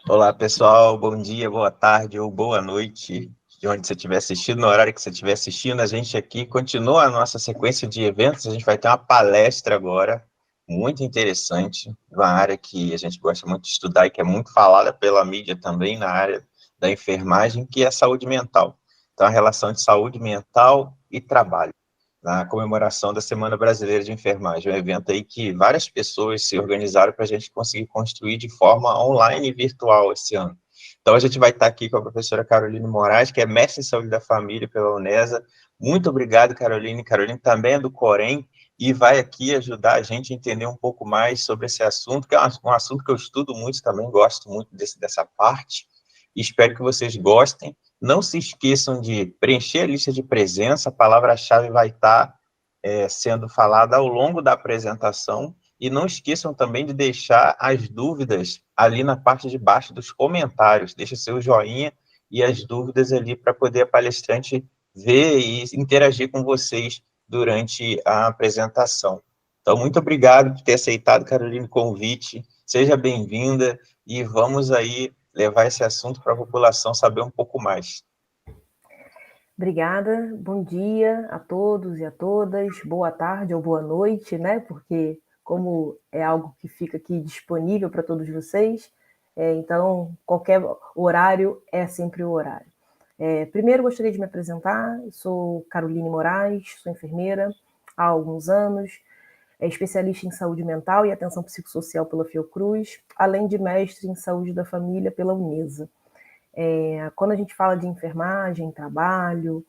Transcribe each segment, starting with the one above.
Olá, pessoal. Bom dia, boa tarde ou boa noite, de onde você estiver assistindo, no horário que você estiver assistindo. A gente aqui continua a nossa sequência de eventos. A gente vai ter uma palestra agora, muito interessante, uma área que a gente gosta muito de estudar e que é muito falada pela mídia também, na área da enfermagem, que é a saúde mental. Então, a relação de saúde mental e trabalho, na comemoração da Semana Brasileira de Enfermagem, um evento aí que várias pessoas se organizaram para a gente conseguir construir de forma online e virtual esse ano. Então, a gente vai estar aqui com a professora Caroline Moraes, que é mestre em saúde da família pela UNESA. Muito obrigado, Caroline. Caroline também é do Corém e vai aqui ajudar a gente a entender um pouco mais sobre esse assunto, que é um assunto que eu estudo muito também, gosto muito dessa parte, e espero que vocês gostem. Não se esqueçam de preencher a lista de presença, a palavra-chave vai estar sendo falada ao longo da apresentação, e não esqueçam também de deixar as dúvidas ali na parte de baixo dos comentários, deixa seu joinha e as dúvidas ali para poder a palestrante ver e interagir com vocês durante a apresentação. Então, muito obrigado por ter aceitado, Caroline, o convite, seja bem-vinda, e vamos aí levar esse assunto para a população saber um pouco mais. Obrigada, bom dia a todos e a todas, boa tarde ou boa noite, né? Porque como é algo que fica aqui disponível para todos vocês, então qualquer horário é sempre o horário. Primeiro gostaria de me apresentar, sou Caroline Moraes, sou enfermeira há alguns anos, especialista em saúde mental e atenção psicossocial pela Fiocruz, além de mestre em saúde da família pela Unesa. Quando a gente fala de enfermagem, trabalho,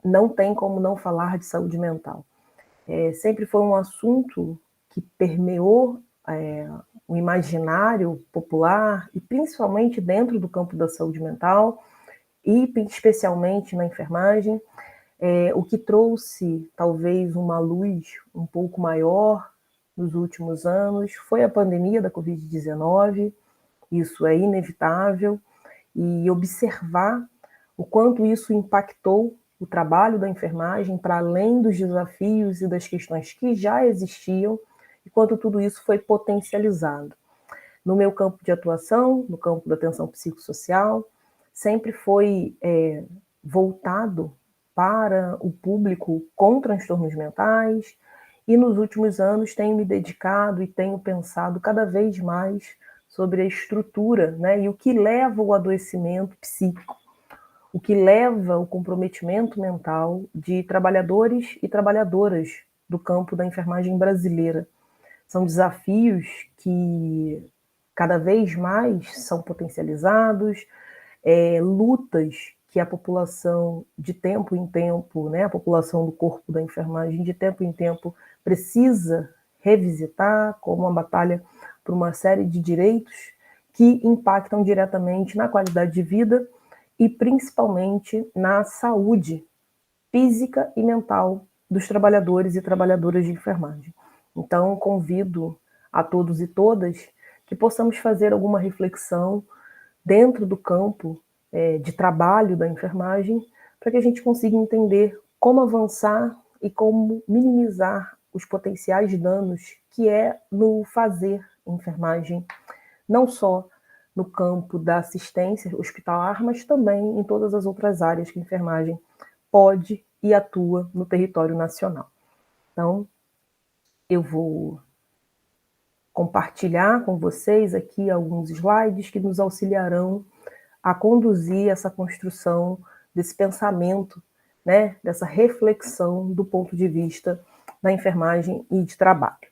não tem como não falar de saúde mental. Sempre foi um assunto que permeou o imaginário popular, e principalmente dentro do campo da saúde mental, e especialmente na enfermagem, o que trouxe talvez uma luz um pouco maior nos últimos anos foi a pandemia da Covid-19, isso é inevitável, e observar o quanto isso impactou o trabalho da enfermagem para além dos desafios e das questões que já existiam, e quanto tudo isso foi potencializado. No meu campo de atuação, no campo da atenção psicossocial, sempre foi voltado para o público com transtornos mentais, e nos últimos anos tenho me dedicado e tenho pensado cada vez mais sobre a estrutura, né, e o que leva ao adoecimento psíquico, o que leva ao comprometimento mental de trabalhadores e trabalhadoras do campo da enfermagem brasileira. São desafios que cada vez mais são potencializados, lutas que a população de tempo em tempo, né, a população do corpo da enfermagem de tempo em tempo precisa revisitar, como uma batalha por uma série de direitos que impactam diretamente na qualidade de vida e principalmente na saúde física e mental dos trabalhadores e trabalhadoras de enfermagem. Então, convido a todos e todas que possamos fazer alguma reflexão dentro do campo de trabalho da enfermagem, para que a gente consiga entender como avançar e como minimizar os potenciais danos que é no fazer enfermagem, não só no campo da assistência hospitalar, mas também em todas as outras áreas que a enfermagem pode e atua no território nacional. Então, eu vou compartilhar com vocês aqui alguns slides que nos auxiliarão a conduzir essa construção desse pensamento, né, dessa reflexão do ponto de vista da enfermagem e de trabalho.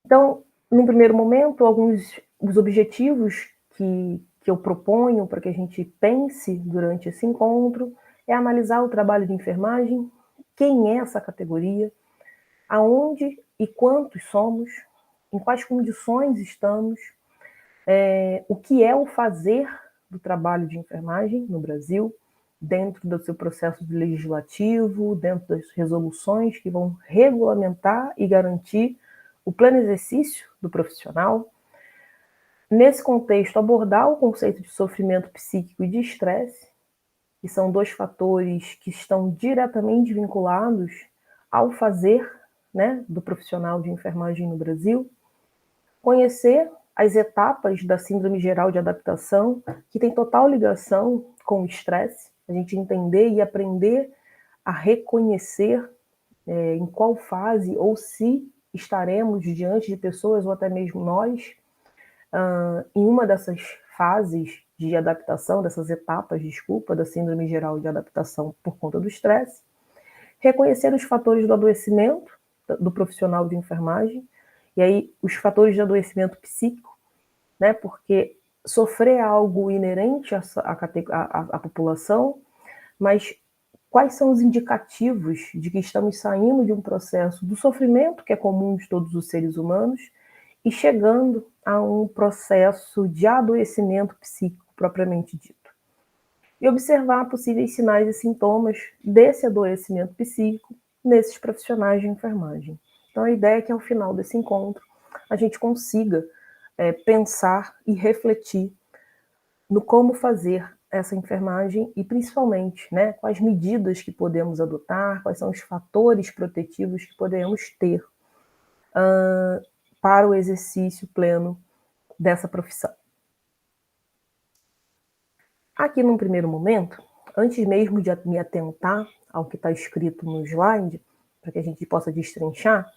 Então, num primeiro momento, alguns dos objetivos que eu proponho para que a gente pense durante esse encontro é analisar o trabalho de enfermagem, quem é essa categoria, aonde e quantos somos, em quais condições estamos, o que é o fazer do trabalho de enfermagem no Brasil, dentro do seu processo legislativo, dentro das resoluções que vão regulamentar e garantir o pleno exercício do profissional. Nesse contexto, abordar o conceito de sofrimento psíquico e de estresse, que são dois fatores que estão diretamente vinculados ao fazer, né, do profissional de enfermagem no Brasil. Conhecer as etapas da síndrome geral de adaptação, que tem total ligação com o estresse, a gente entender e aprender a reconhecer em qual fase ou se estaremos diante de pessoas ou até mesmo nós em uma dessas fases de adaptação, dessas etapas, desculpa, da síndrome geral de adaptação por conta do estresse, reconhecer os fatores do adoecimento do profissional de enfermagem, e aí os fatores de adoecimento psíquico, né, porque sofrer é algo inerente à população, mas quais são os indicativos de que estamos saindo de um processo do sofrimento, que é comum de todos os seres humanos, e chegando a um processo de adoecimento psíquico propriamente dito. E observar possíveis sinais e sintomas desse adoecimento psíquico nesses profissionais de enfermagem. Então, a ideia é que ao final desse encontro a gente consiga pensar e refletir no como fazer essa enfermagem e, principalmente, né, quais medidas que podemos adotar, quais são os fatores protetivos que podemos ter para o exercício pleno dessa profissão. Aqui, num primeiro momento, antes mesmo de me atentar ao que está escrito no slide, para que a gente possa destrinchar,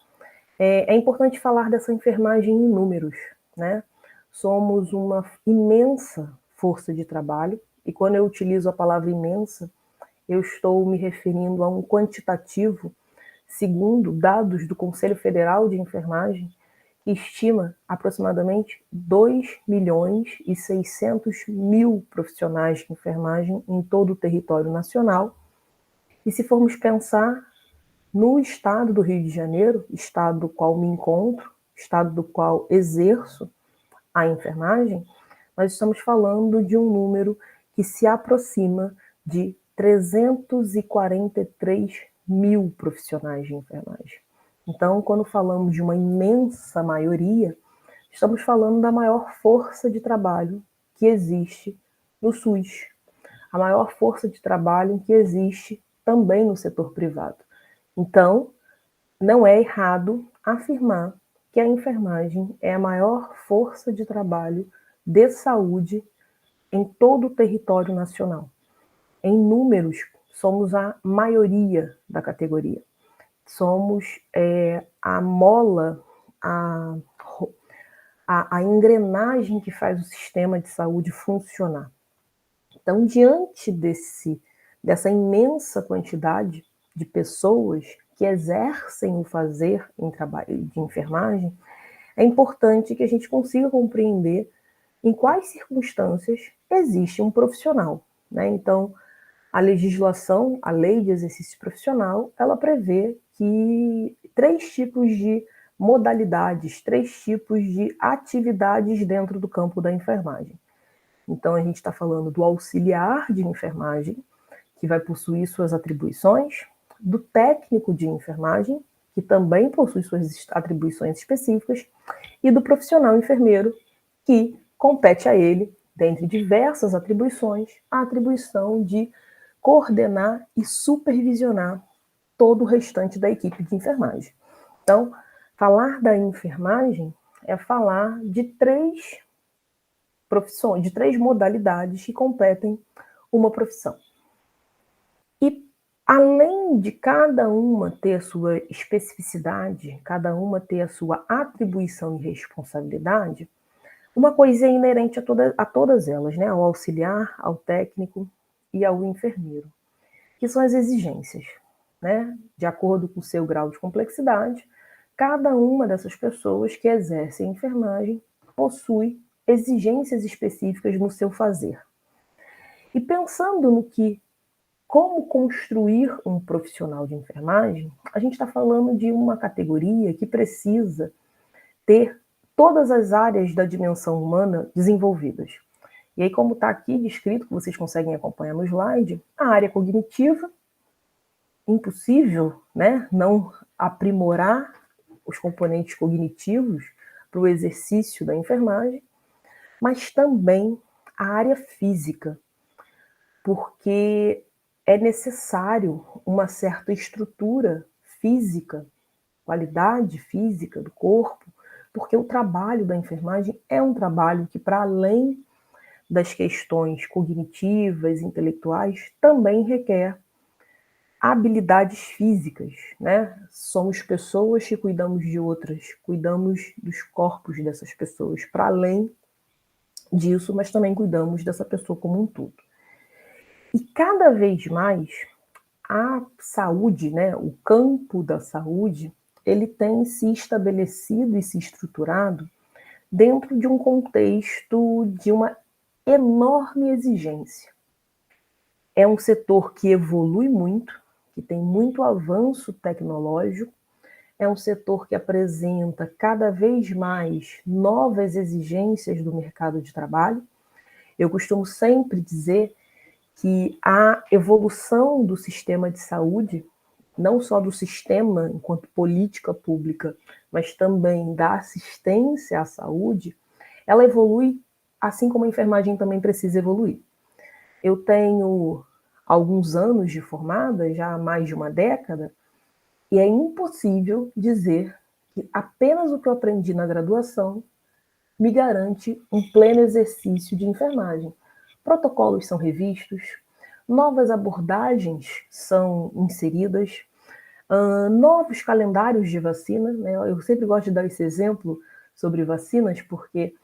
é importante falar dessa enfermagem em números, né? Somos uma imensa força de trabalho, e quando eu utilizo a palavra imensa, eu estou me referindo a um quantitativo, segundo dados do Conselho Federal de Enfermagem, que estima aproximadamente 2.600.000 profissionais de enfermagem em todo o território nacional. E se formos pensar no estado do Rio de Janeiro, estado do qual me encontro, estado do qual exerço a enfermagem, nós estamos falando de um número que se aproxima de 343.000 profissionais de enfermagem. Então, quando falamos de uma imensa maioria, estamos falando da maior força de trabalho que existe no SUS, a maior força de trabalho que existe também no setor privado. Então, não é errado afirmar que a enfermagem é a maior força de trabalho de saúde em todo o território nacional. Em números, somos a maioria da categoria. Somos a mola, a engrenagem que faz o sistema de saúde funcionar. Então, diante dessa imensa quantidade de pessoas que exercem o fazer em trabalho de enfermagem, é importante que a gente consiga compreender em quais circunstâncias existe um profissional, né? Então, a legislação, a lei de exercício profissional, ela prevê que 3 tipos de modalidades, 3 tipos de atividades dentro do campo da enfermagem. Então, a gente está falando do auxiliar de enfermagem, que vai possuir suas atribuições, do técnico de enfermagem, que também possui suas atribuições específicas, e do profissional enfermeiro, que compete a ele, dentre diversas atribuições, a atribuição de coordenar e supervisionar todo o restante da equipe de enfermagem. Então, falar da enfermagem é falar de 3 profissões, de 3 modalidades que competem uma profissão. E além de cada uma ter a sua especificidade, cada uma ter a sua atribuição e responsabilidade, uma coisa é inerente a todas elas, né? Ao auxiliar, ao técnico e ao enfermeiro, que são as exigências, né? De acordo com o seu grau de complexidade, cada uma dessas pessoas que exercem enfermagem possui exigências específicas no seu fazer. E pensando no que como construir um profissional de enfermagem, a gente está falando de uma categoria que precisa ter todas as áreas da dimensão humana desenvolvidas. E aí, como está aqui descrito, que vocês conseguem acompanhar no slide, a área cognitiva, impossível, né, não aprimorar os componentes cognitivos para o exercício da enfermagem, mas também a área física, porque é necessário uma certa estrutura física, qualidade física do corpo, porque o trabalho da enfermagem é um trabalho que, para além das questões cognitivas, intelectuais, também requer habilidades físicas, né? Somos pessoas que cuidamos de outras, cuidamos dos corpos dessas pessoas, para além disso, mas também cuidamos dessa pessoa como um todo. E cada vez mais a saúde, né, o campo da saúde, ele tem se estabelecido e se estruturado dentro de um contexto de uma enorme exigência. É um setor que evolui muito, que tem muito avanço tecnológico, é um setor que apresenta cada vez mais novas exigências do mercado de trabalho. Eu costumo sempre dizer que a evolução do sistema de saúde, não só do sistema enquanto política pública, mas também da assistência à saúde, ela evolui assim como a enfermagem também precisa evoluir. Eu tenho alguns anos de formada, já há mais de uma década, e é impossível dizer que apenas o que eu aprendi na graduação me garante um pleno exercício de enfermagem. Protocolos são revistos, novas abordagens são inseridas, novos calendários de vacina, né? Eu sempre gosto de dar esse exemplo sobre vacinas, porque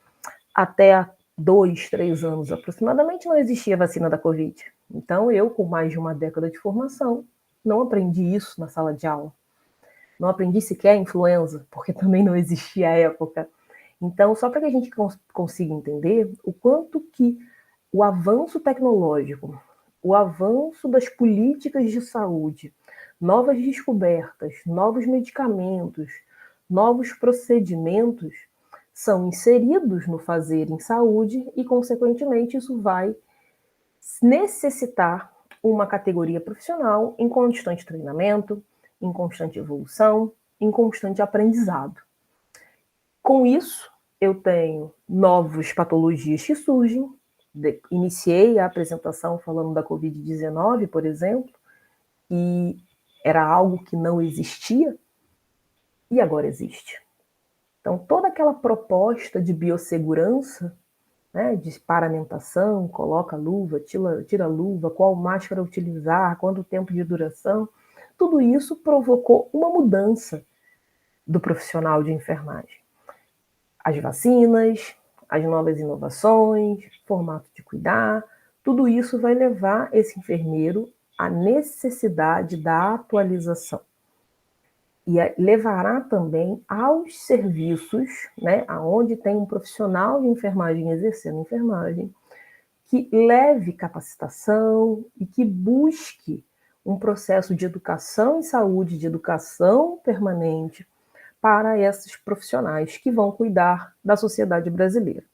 até há 2, 3 anos aproximadamente não existia vacina da Covid. Então, eu, com mais de uma década de formação, não aprendi isso na sala de aula. Não aprendi sequer influenza, porque também não existia à época. Então, só para que a gente consiga entender o quanto que o avanço tecnológico, o avanço das políticas de saúde, novas descobertas, novos medicamentos, novos procedimentos são inseridos no fazer em saúde e, consequentemente, isso vai necessitar uma categoria profissional em constante treinamento, em constante evolução, em constante aprendizado. Com isso, eu tenho novas patologias que surgem. Iniciei a apresentação falando da Covid-19, por exemplo, e era algo que não existia e agora existe. Então, toda aquela proposta de biossegurança, né, de paramentação, coloca luva, tira luva, qual máscara utilizar, quanto tempo de duração, tudo isso provocou uma mudança do profissional de enfermagem. As vacinas, as novas inovações, formato de cuidar, tudo isso vai levar esse enfermeiro à necessidade da atualização. E levará também aos serviços, né, onde tem um profissional de enfermagem exercendo enfermagem, que leve capacitação e que busque um processo de educação em saúde, de educação permanente para esses profissionais que vão cuidar da sociedade brasileira.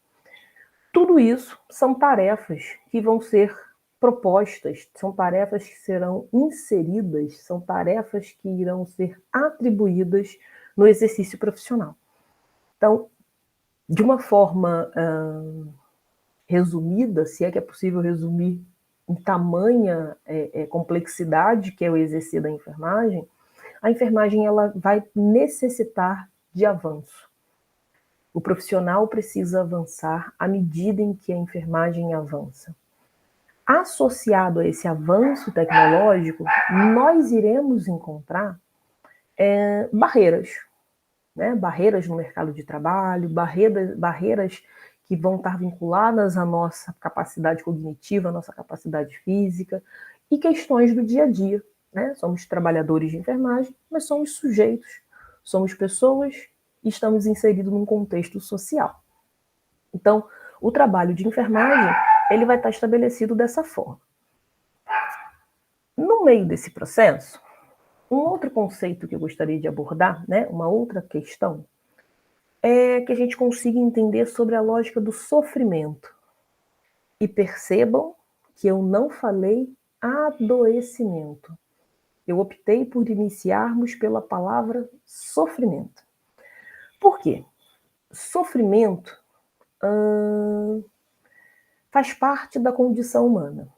Tudo isso são tarefas que vão ser propostas, são tarefas que serão inseridas, são tarefas que irão ser atribuídas no exercício profissional. Então, de uma forma resumida, se é que é possível resumir em tamanha complexidade que é o exercer da enfermagem, a enfermagem ela vai necessitar de avanço. O profissional precisa avançar à medida em que a enfermagem avança. Associado a esse avanço tecnológico, nós iremos encontrar barreiras, né? Barreiras no mercado de trabalho, barreiras que vão estar vinculadas à nossa capacidade cognitiva, à nossa capacidade física, e questões do dia a dia, né? Somos trabalhadores de enfermagem, mas somos sujeitos, somos pessoas e estamos inseridos num contexto social. Então, o trabalho de enfermagem, ele vai estar estabelecido dessa forma. No meio desse processo, um outro conceito que eu gostaria de abordar, né, uma outra questão, é que a gente consiga entender sobre a lógica do sofrimento. E percebam que eu não falei adoecimento. Eu optei por iniciarmos pela palavra sofrimento. Por quê? Sofrimento faz parte da condição humana.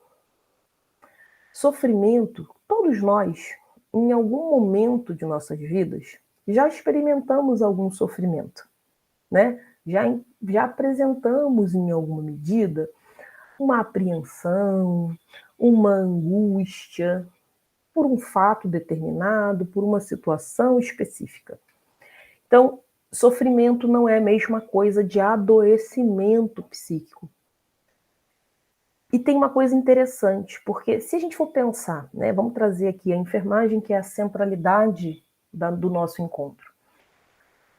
Sofrimento, todos nós, em algum momento de nossas vidas, já experimentamos algum sofrimento. né? Já apresentamos, em alguma medida, uma apreensão, uma angústia por um fato determinado, por uma situação específica. Então, sofrimento não é a mesma coisa de adoecimento psíquico. E tem uma coisa interessante, porque se a gente for pensar, né, vamos trazer aqui a enfermagem, que é a centralidade do nosso encontro.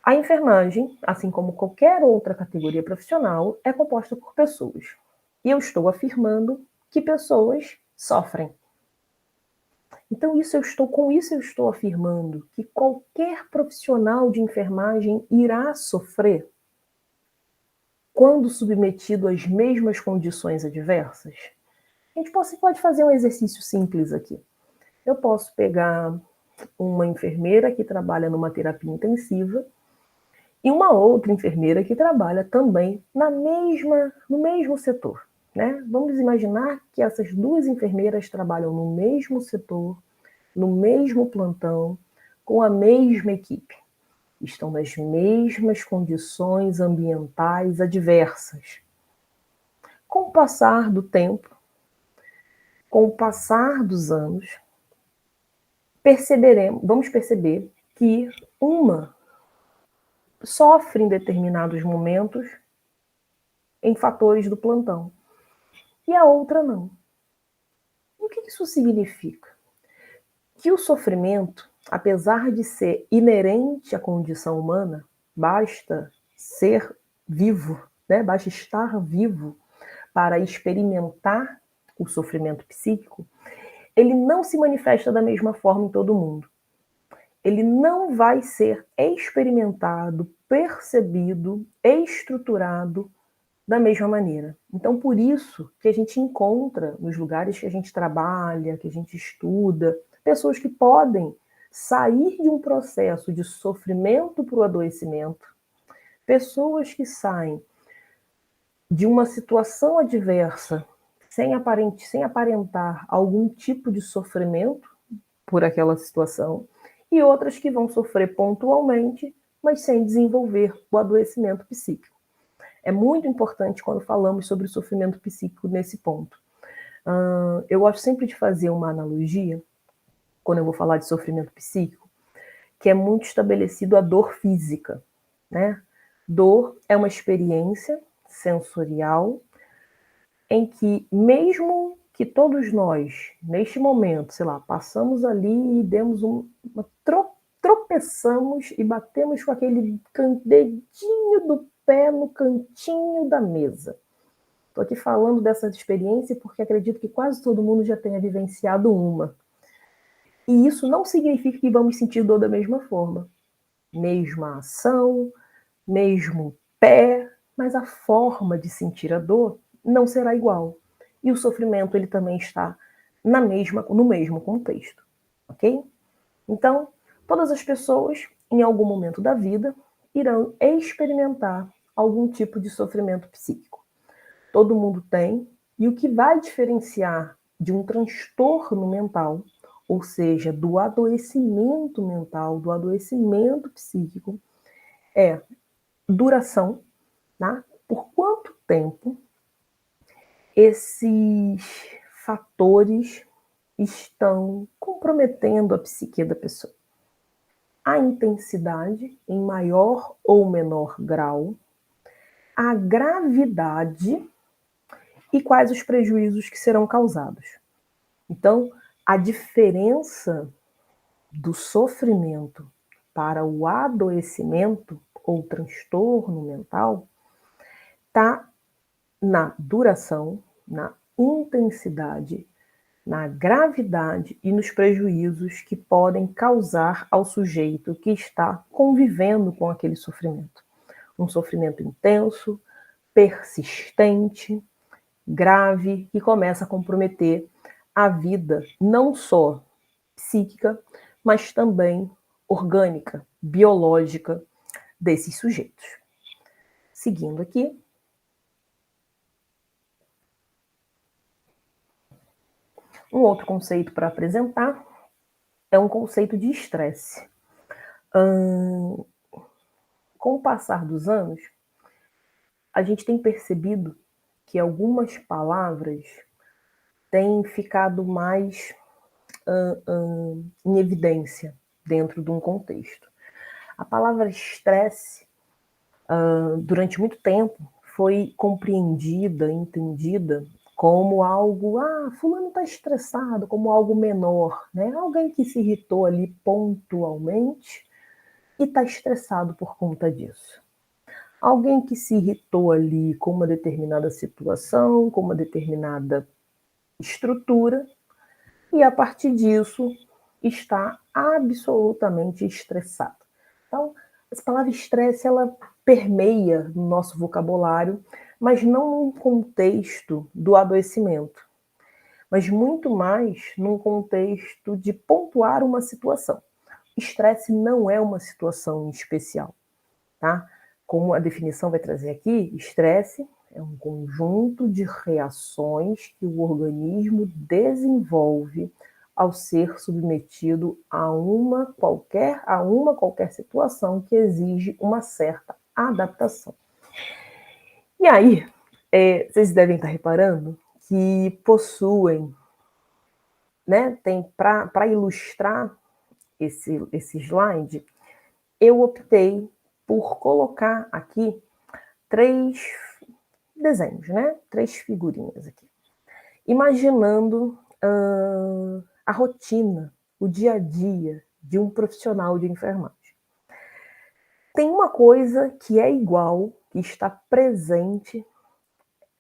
A enfermagem, assim como qualquer outra categoria profissional, é composta por pessoas. E eu estou afirmando que pessoas sofrem. Então, com isso eu estou afirmando que qualquer profissional de enfermagem irá sofrer quando submetido às mesmas condições adversas. A gente pode fazer um exercício simples aqui. Eu posso pegar uma enfermeira que trabalha numa terapia intensiva e uma outra enfermeira que trabalha também no mesmo setor. Né? Vamos imaginar que essas duas enfermeiras trabalham no mesmo setor, no mesmo plantão, com a mesma equipe. Estão nas mesmas condições ambientais adversas. Com o passar do tempo, com o passar dos anos, vamos perceber que uma sofre em determinados momentos em fatores do plantão e a outra não. O que isso significa? Que o sofrimento, apesar de ser inerente à condição humana, basta ser vivo, né? Basta estar vivo para experimentar o sofrimento psíquico, ele não se manifesta da mesma forma em todo mundo. Ele não vai ser experimentado, percebido, estruturado da mesma maneira. Então, por isso que a gente encontra nos lugares que a gente trabalha, que a gente estuda, pessoas que podem sair de um processo de sofrimento para o adoecimento, pessoas que saem de uma situação adversa sem aparentar algum tipo de sofrimento por aquela situação, e outras que vão sofrer pontualmente, mas sem desenvolver o adoecimento psíquico. É muito importante quando falamos sobre o sofrimento psíquico nesse ponto. Eu gosto sempre de fazer uma analogia, quando eu vou falar de sofrimento psíquico, que é muito estabelecido a dor física. Né? Dor é uma experiência sensorial em que, mesmo que todos nós, neste momento, sei lá, passamos ali e demos tropeçamos e batemos com aquele dedinho do pé no cantinho da mesa. Estou aqui falando dessa experiência porque acredito que quase todo mundo já tenha vivenciado uma. E isso não significa que vamos sentir dor da mesma forma. Mesma ação, mesmo pé, mas a forma de sentir a dor não será igual. E o sofrimento ele também está no mesmo contexto, ok? Então, todas as pessoas, em algum momento da vida, irão experimentar algum tipo de sofrimento psíquico. Todo mundo tem, e o que vai diferenciar de um transtorno mental, ou seja, do adoecimento mental, do adoecimento psíquico, é duração, tá? Por quanto tempo esses fatores estão comprometendo a psique da pessoa. A intensidade, em maior ou menor grau, a gravidade e quais os prejuízos que serão causados. Então, a diferença do sofrimento para o adoecimento ou transtorno mental está na duração, na intensidade, na gravidade e nos prejuízos que podem causar ao sujeito que está convivendo com aquele sofrimento. Um sofrimento intenso, persistente, grave, que começa a comprometer a vida não só psíquica, mas também orgânica, biológica desses sujeitos. Seguindo aqui. Um outro conceito para apresentar é um conceito de estresse. com o passar dos anos, a gente tem percebido que algumas palavras têm ficado mais em evidência dentro de um contexto. A palavra estresse, durante muito tempo, foi compreendida, entendida como algo, fulano está estressado, como algo menor, né? Alguém que se irritou ali pontualmente e está estressado por conta disso. Alguém que se irritou ali com uma determinada situação, com uma determinada estrutura, e a partir disso está absolutamente estressado. Então, essa palavra estresse, ela permeia no nosso vocabulário, mas não num contexto do adoecimento, mas muito mais num contexto de pontuar uma situação. Estresse não é uma situação especial, tá? Como a definição vai trazer aqui, estresse é um conjunto de reações que o organismo desenvolve ao ser submetido a uma qualquer situação que exige uma certa adaptação. E aí, vocês devem estar reparando que possuem, né, tem para ilustrar esse slide, eu optei por colocar aqui 3 desenhos, né? 3 figurinhas aqui. Imaginando a rotina, o dia a dia de um profissional de enfermagem. Tem uma coisa que é igual, que está presente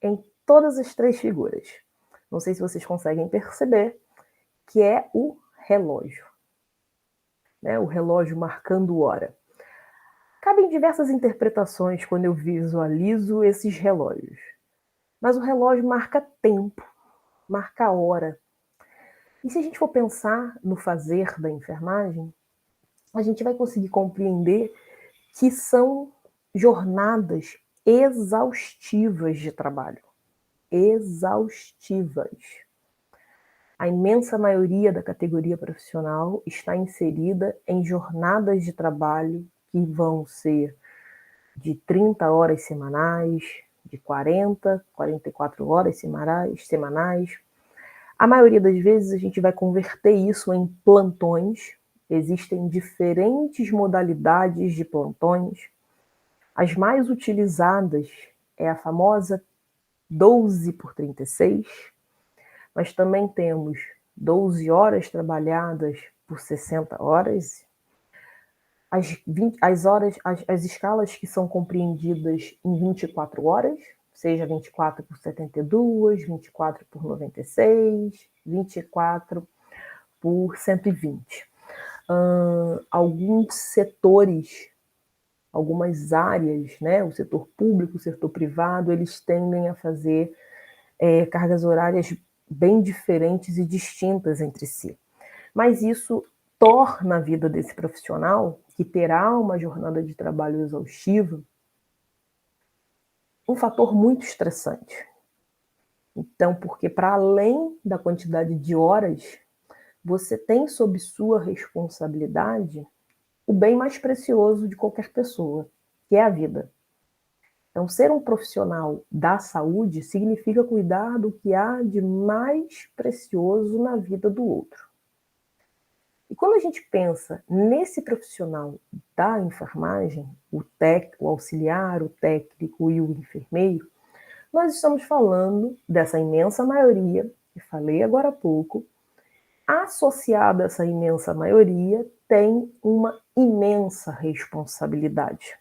em todas as 3 figuras. Não sei se vocês conseguem perceber, que é o relógio. Né? O relógio marcando hora. Cabem diversas interpretações quando eu visualizo esses relógios. Mas o relógio marca tempo, marca hora. E se a gente for pensar no fazer da enfermagem, a gente vai conseguir compreender que são jornadas exaustivas de trabalho. Exaustivas. A imensa maioria da categoria profissional está inserida em jornadas de trabalho que vão ser de 30 horas semanais, de 40, 44 horas semanais. A maioria das vezes a gente vai converter isso em plantões. Existem diferentes modalidades de plantões. As mais utilizadas é a famosa 12 por 36, mas também temos 12 horas trabalhadas por 60 horas. As escalas que são compreendidas em 24 horas, seja 24 por 72, 24 por 96, 24 por 120. Alguns setores, algumas áreas, né, o setor público, o setor privado, eles tendem a fazer cargas horárias bem diferentes e distintas entre si. Mas isso torna a vida desse profissional, que terá uma jornada de trabalho exaustiva, um fator muito estressante. Então, porque para além da quantidade de horas, você tem sob sua responsabilidade o bem mais precioso de qualquer pessoa, que é a vida. Então, ser um profissional da saúde significa cuidar do que há de mais precioso na vida do outro. E quando a gente pensa nesse profissional da enfermagem, o auxiliar, o técnico e o enfermeiro, nós estamos falando dessa imensa maioria, que falei agora há pouco, associada a essa imensa maioria, tem uma imensa responsabilidade.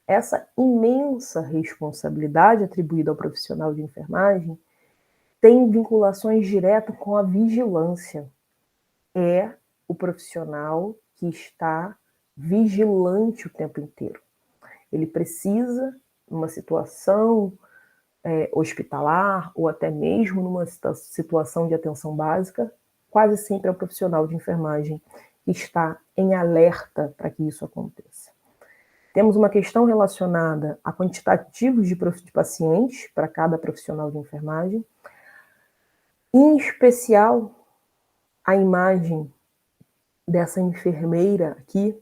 Essa imensa responsabilidade atribuída ao profissional de enfermagem tem vinculações diretas com a vigilância. É o profissional que está vigilante o tempo inteiro. Ele precisa, numa situação hospitalar ou até mesmo numa situação de atenção básica, quase sempre é o profissional de enfermagem que está em alerta para que isso aconteça. Temos uma questão relacionada a quantitativos de pacientes para cada profissional de enfermagem, em especial a imagem dessa enfermeira aqui,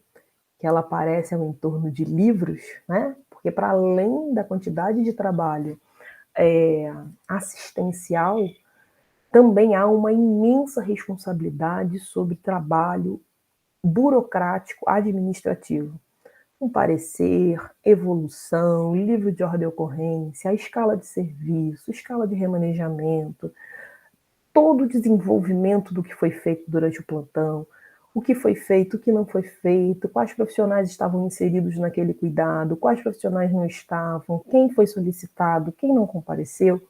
que ela aparece ao entorno de livros, né? Porque para além da quantidade de trabalho assistencial, também há uma imensa responsabilidade sobre trabalho burocrático administrativo. Um parecer, evolução, livro de ordem e ocorrência, a escala de serviço, escala de remanejamento, todo o desenvolvimento do que foi feito durante o plantão, o que foi feito, o que não foi feito, quais profissionais estavam inseridos naquele cuidado, quais profissionais não estavam, quem foi solicitado, quem não compareceu,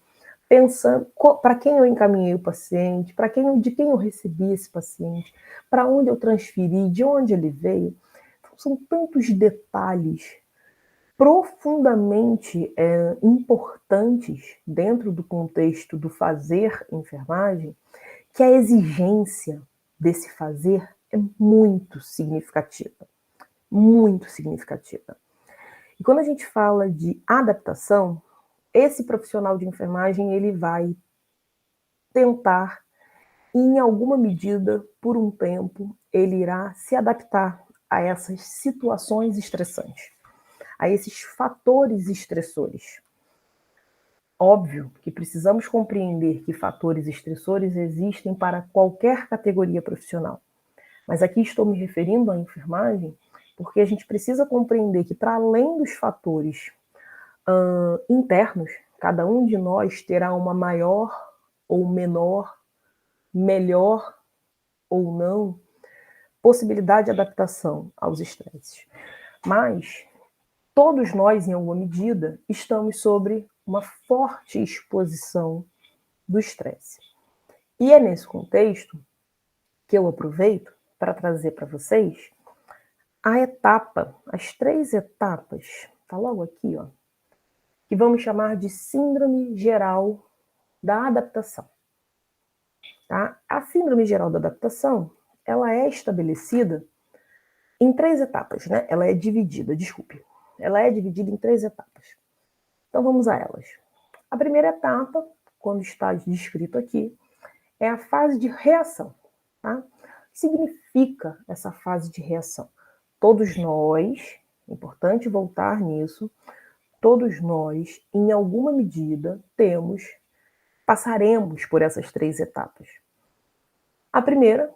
pensando para quem eu encaminhei o paciente, de quem eu recebi esse paciente, para onde eu transferi, de onde ele veio. Então, são tantos detalhes profundamente importantes dentro do contexto do fazer enfermagem, que a exigência desse fazer é muito significativa. Muito significativa. E quando a gente fala de adaptação, esse profissional de enfermagem ele vai tentar, em alguma medida, por um tempo, ele irá se adaptar a essas situações estressantes, a esses fatores estressores. Óbvio que precisamos compreender que fatores estressores existem para qualquer categoria profissional. Mas aqui estou me referindo à enfermagem porque a gente precisa compreender que, para além dos fatores internos, cada um de nós terá uma maior ou menor, melhor ou não, possibilidade de adaptação aos estresses. Mas todos nós, em alguma medida, estamos sobre uma forte exposição do estresse. E é nesse contexto que eu aproveito para trazer para vocês as 3 etapas, está logo aqui, ó, que vamos chamar de Síndrome Geral da Adaptação. Tá? A Síndrome Geral da Adaptação, ela é estabelecida em 3 etapas, né? Ela é dividida em 3 etapas. Então vamos a elas. A primeira etapa, quando está descrito aqui, é a fase de reação. Tá? O que significa essa fase de reação? Todos nós, é importante voltar nisso, todos nós, em alguma medida, passaremos por essas 3 etapas. A primeira,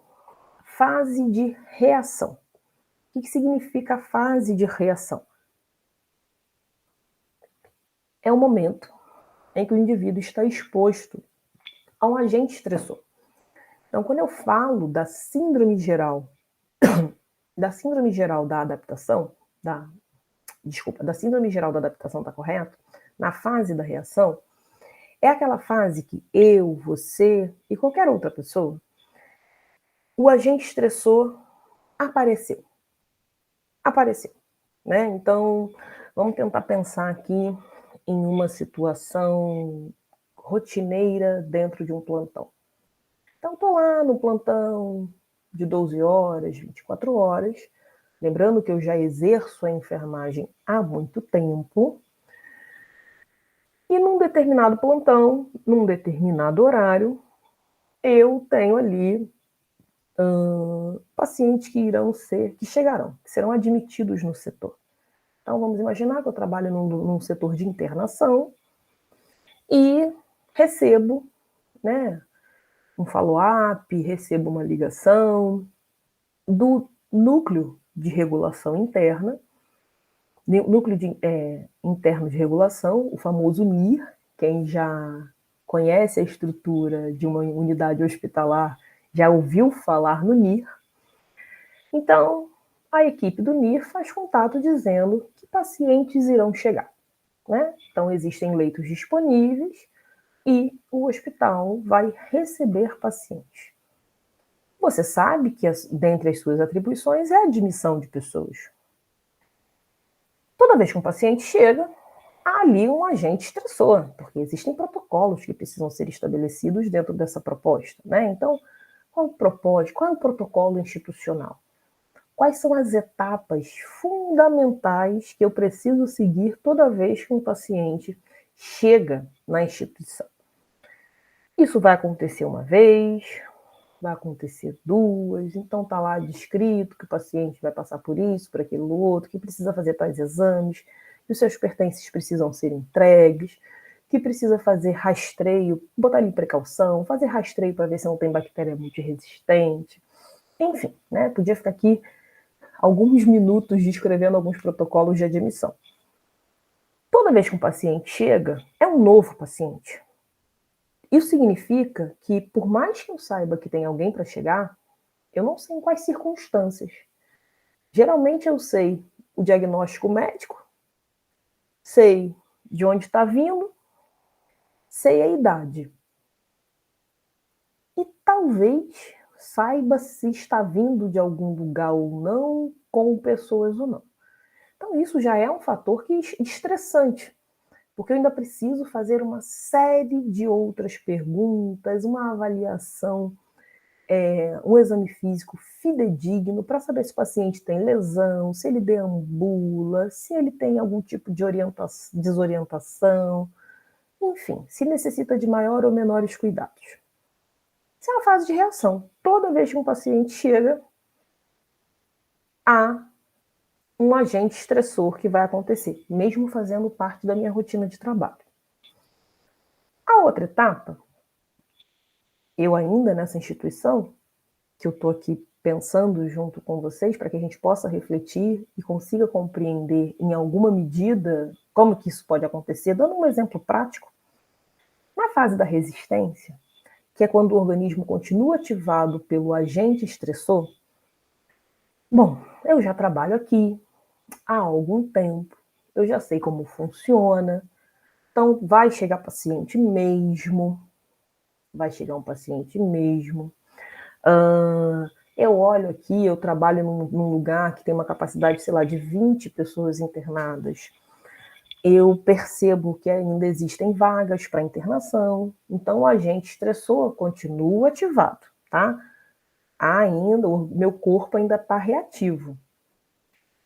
fase de reação. O que significa a fase de reação? É o momento em que o indivíduo está exposto a um agente estressor. Então, quando eu falo da síndrome geral da adaptação, da síndrome geral da adaptação, tá correto? Na fase da reação, é aquela fase que eu, você e qualquer outra pessoa, o agente estressor apareceu, né? Então, vamos tentar pensar aqui em uma situação rotineira dentro de um plantão. Então, estou lá no plantão de 12 horas, 24 horas, lembrando que eu já exerço a enfermagem há muito tempo, e num determinado plantão, num determinado horário, eu tenho ali pacientes que serão admitidos no setor. Então, vamos imaginar que eu trabalho num setor de internação e recebo, né, um follow-up, recebo uma ligação do núcleo de regulação interna, interno de regulação, o famoso NIR. Quem já conhece a estrutura de uma unidade hospitalar já ouviu falar no NIR. Então, a equipe do NIR faz contato dizendo que pacientes irão chegar, né? Então, existem leitos disponíveis e o hospital vai receber pacientes. Você sabe que, dentre as suas atribuições, é a admissão de pessoas. Toda vez que um paciente chega, há ali um agente estressor, porque existem protocolos que precisam ser estabelecidos dentro dessa proposta, né? Então, qual é o propósito? Qual é o protocolo institucional? Quais são as etapas fundamentais que eu preciso seguir toda vez que um paciente chega na instituição? Isso vai acontecer uma vez, vai acontecer 2, então está lá descrito que o paciente vai passar por isso, por aquele outro, que precisa fazer tais exames, que os seus pertences precisam ser entregues, que precisa fazer rastreio, botar ali precaução, fazer rastreio para ver se não tem bactéria multiresistente, enfim, né? Podia ficar aqui alguns minutos descrevendo alguns protocolos de admissão. Toda vez que um paciente chega, é um novo paciente. Isso significa que, por mais que eu saiba que tem alguém para chegar, eu não sei em quais circunstâncias. Geralmente eu sei o diagnóstico médico, sei de onde está vindo, sei a idade. E talvez saiba se está vindo de algum lugar ou não, com pessoas ou não. Então isso já é um fator que é estressante, porque eu ainda preciso fazer uma série de outras perguntas, uma avaliação, um exame físico fidedigno para saber se o paciente tem lesão, se ele deambula, se ele tem algum tipo de desorientação, enfim, se necessita de maior ou menores cuidados. Isso é uma fase de reação. Toda vez que um paciente chega, há um agente estressor que vai acontecer, mesmo fazendo parte da minha rotina de trabalho. A outra etapa, eu ainda nessa instituição, que eu estou aqui pensando junto com vocês, para que a gente possa refletir e consiga compreender em alguma medida como que isso pode acontecer, dando um exemplo prático. Na fase da resistência, que é quando o organismo continua ativado pelo agente estressor, bom, eu já trabalho aqui há algum tempo, eu já sei como funciona, então vai chegar paciente mesmo, vai chegar um paciente mesmo. Eu olho aqui, eu trabalho num lugar que tem uma capacidade, sei lá, de 20 pessoas internadas. Eu percebo que ainda existem vagas para internação, então o agente estressor continua ativado, tá? Ainda, o meu corpo ainda está reativo.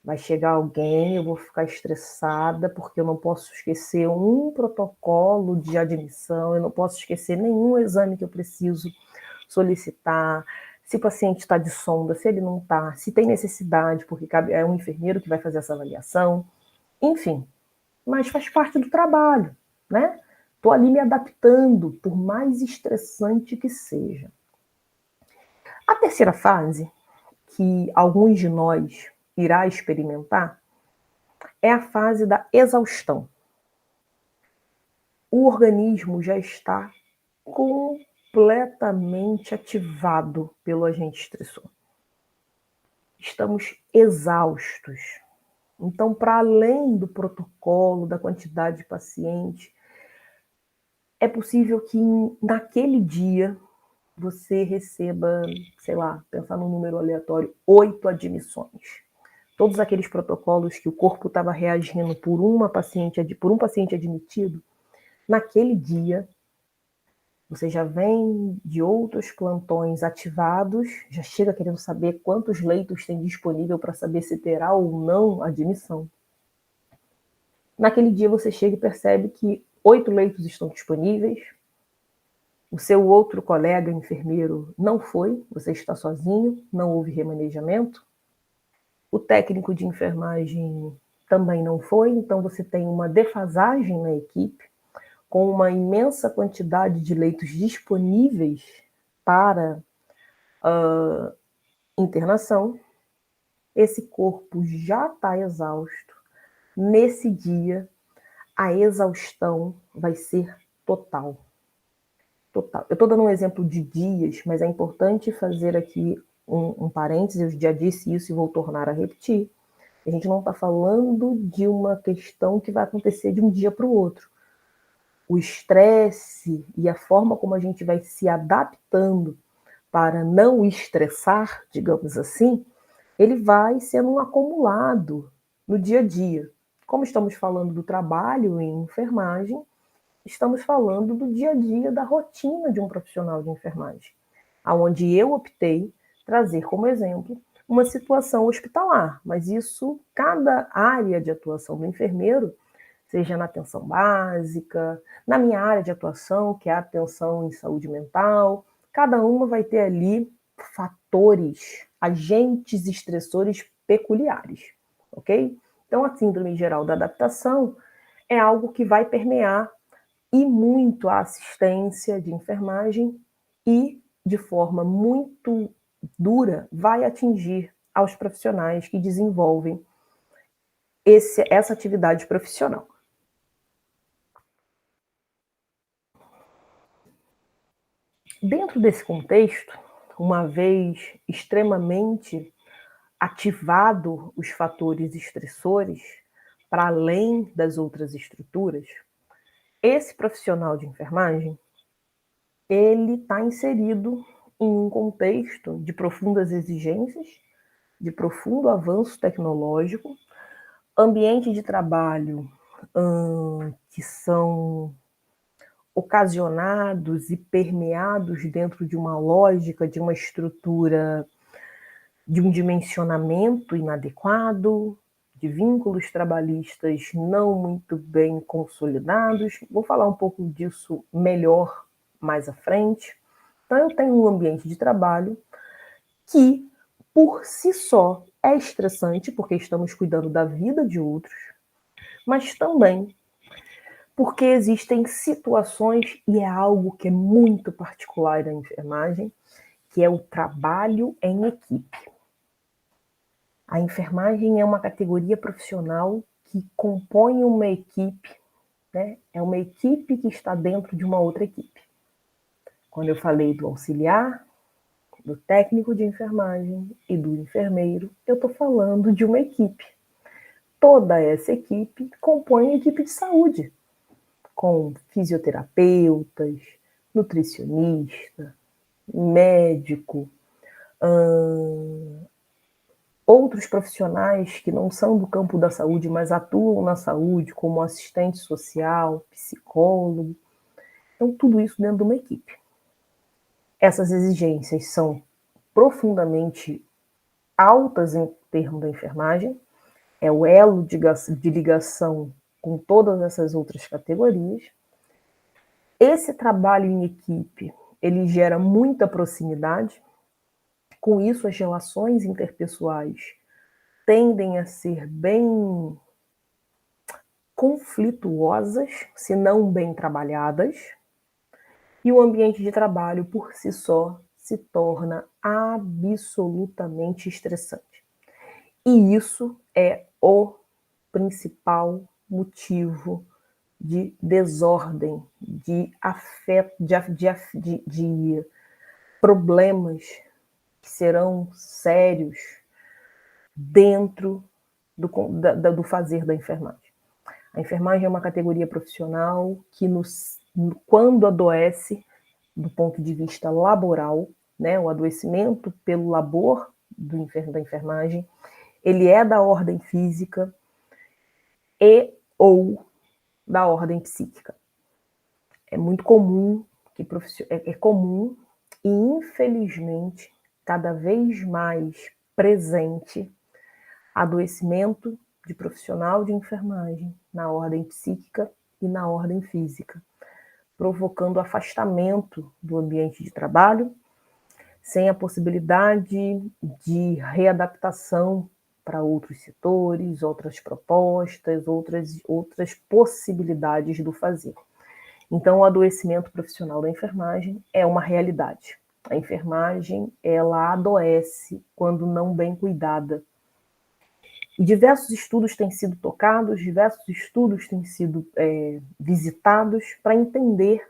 Vai chegar alguém, eu vou ficar estressada, porque eu não posso esquecer um protocolo de admissão, eu não posso esquecer nenhum exame que eu preciso solicitar, se o paciente está de sonda, se ele não está, se tem necessidade, porque é um enfermeiro que vai fazer essa avaliação, enfim. Mas faz parte do trabalho, né? Estou ali me adaptando, por mais estressante que seja. A terceira fase, que alguns de nós irá experimentar, é a fase da exaustão. O organismo já está completamente ativado pelo agente estressor. Estamos exaustos. Então, para além do protocolo, da quantidade de paciente, é possível que naquele dia você receba, sei lá, pensar num número aleatório, 8 admissões. Todos aqueles protocolos que o corpo estava reagindo por um paciente admitido, naquele dia, você já vem de outros plantões ativados, já chega querendo saber quantos leitos tem disponível para saber se terá ou não admissão. Naquele dia você chega e percebe que 8 leitos estão disponíveis, o seu outro colega enfermeiro não foi, você está sozinho, não houve remanejamento, o técnico de enfermagem também não foi, então você tem uma defasagem na equipe, com uma imensa quantidade de leitos disponíveis para internação. Esse corpo já está exausto. Nesse dia, a exaustão vai ser total. Total. Eu estou dando um exemplo de dias, mas é importante fazer aqui um parênteses, eu já disse isso e vou tornar a repetir. A gente não está falando de uma questão que vai acontecer de um dia para o outro. O estresse e a forma como a gente vai se adaptando para não estressar, digamos assim, ele vai sendo um acumulado no dia a dia. Como estamos falando do trabalho em enfermagem, estamos falando do dia a dia, da rotina de um profissional de enfermagem, aonde eu optei trazer como exemplo uma situação hospitalar, mas isso, cada área de atuação do enfermeiro, seja na atenção básica, na minha área de atuação, que é a atenção em saúde mental, cada uma vai ter ali fatores, agentes estressores peculiares, ok? Então, a síndrome geral da adaptação é algo que vai permear e muito a assistência de enfermagem e, de forma muito dura, vai atingir aos profissionais que desenvolvem essa atividade profissional. Dentro desse contexto, uma vez extremamente ativado os fatores estressores, para além das outras estruturas, esse profissional de enfermagem, ele está inserido em um contexto de profundas exigências, de profundo avanço tecnológico, ambiente de trabalho que são ocasionados e permeados dentro de uma lógica, de uma estrutura, de um dimensionamento inadequado, de vínculos trabalhistas não muito bem consolidados. Vou falar um pouco disso melhor mais à frente. Então, eu tenho um ambiente de trabalho que, por si só, é estressante, porque estamos cuidando da vida de outros, mas também porque existem situações, e é algo que é muito particular da enfermagem, que é o trabalho em equipe. A enfermagem é uma categoria profissional que compõe uma equipe, né? É uma equipe que está dentro de uma outra equipe. Quando eu falei do auxiliar, do técnico de enfermagem e do enfermeiro, eu estou falando de uma equipe. Toda essa equipe compõe a equipe de saúde, com fisioterapeutas, nutricionista, médico, outros profissionais que não são do campo da saúde, mas atuam na saúde, como assistente social, psicólogo. Então, tudo isso dentro de uma equipe. Essas exigências são profundamente altas em termos da enfermagem, é o elo de ligação com todas essas outras categorias. Esse trabalho em equipe, ele gera muita proximidade, com isso as relações interpessoais tendem a ser bem conflituosas, se não bem trabalhadas, e o ambiente de trabalho por si só se torna absolutamente estressante. E isso é o principal motivo de desordem, de afeto, de problemas que serão sérios dentro do fazer da enfermagem. A enfermagem é uma categoria profissional que, quando adoece, do ponto de vista laboral, né, o adoecimento pelo labor da enfermagem, ele é da ordem física e ou da ordem psíquica. É muito comum, é comum e, infelizmente, cada vez mais presente adoecimento de profissional de enfermagem na ordem psíquica e na ordem física, provocando afastamento do ambiente de trabalho, sem a possibilidade de readaptação para outros setores, outras propostas, outras possibilidades do fazer. Então, o adoecimento profissional da enfermagem é uma realidade. A enfermagem, ela adoece quando não bem cuidada. E diversos estudos têm sido tocados, diversos estudos têm sido visitados para entender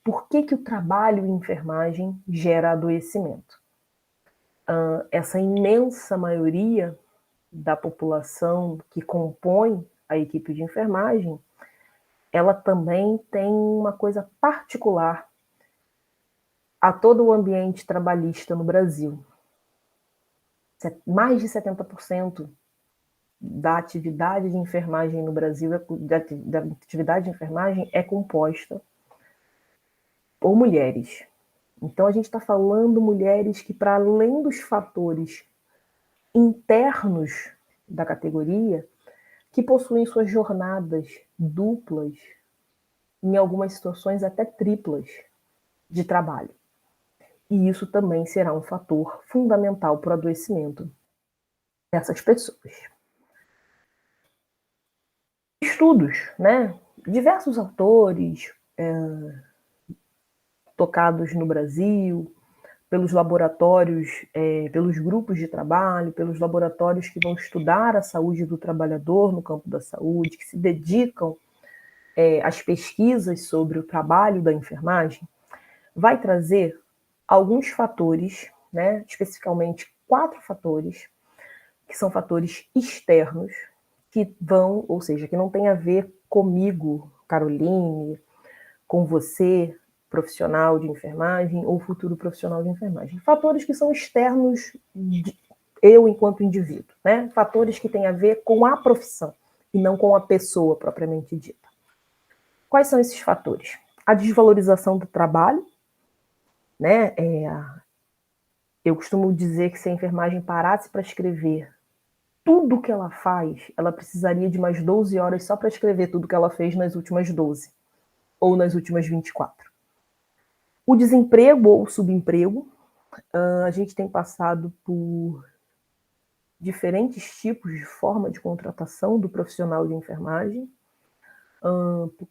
por que o trabalho em enfermagem gera adoecimento. Essa imensa maioria da população que compõe a equipe de enfermagem, ela também tem uma coisa particular a todo o ambiente trabalhista no Brasil. Mais de 70% da atividade de enfermagem no Brasil, da atividade de enfermagem é composta por mulheres. Então, a gente está falando mulheres que, para além dos fatores internos da categoria, que possuem suas jornadas duplas, em algumas situações até triplas. de trabalho. E isso também será um fator fundamental para o adoecimento dessas pessoas. Estudos, né? Diversos autores tocados no Brasil, pelos laboratórios, pelos grupos de trabalho, pelos laboratórios que vão estudar a saúde do trabalhador no campo da saúde, que se dedicam às pesquisas sobre o trabalho da enfermagem, vai trazer alguns fatores, né, especificamente 4 fatores, que são fatores externos, que vão, ou seja, que não tem a ver comigo, Caroline, com você, profissional de enfermagem ou futuro profissional de enfermagem. Fatores que são externos de eu enquanto indivíduo, né? Fatores que têm a ver com a profissão e não com a pessoa propriamente dita. Quais são esses fatores? A desvalorização do trabalho, né? Eu costumo dizer que se a enfermagem parasse para escrever tudo que ela faz, ela precisaria de mais 12 horas só para escrever tudo que ela fez nas últimas 12 ou nas últimas 24. O desemprego ou subemprego, a gente tem passado por diferentes tipos de forma de contratação do profissional de enfermagem,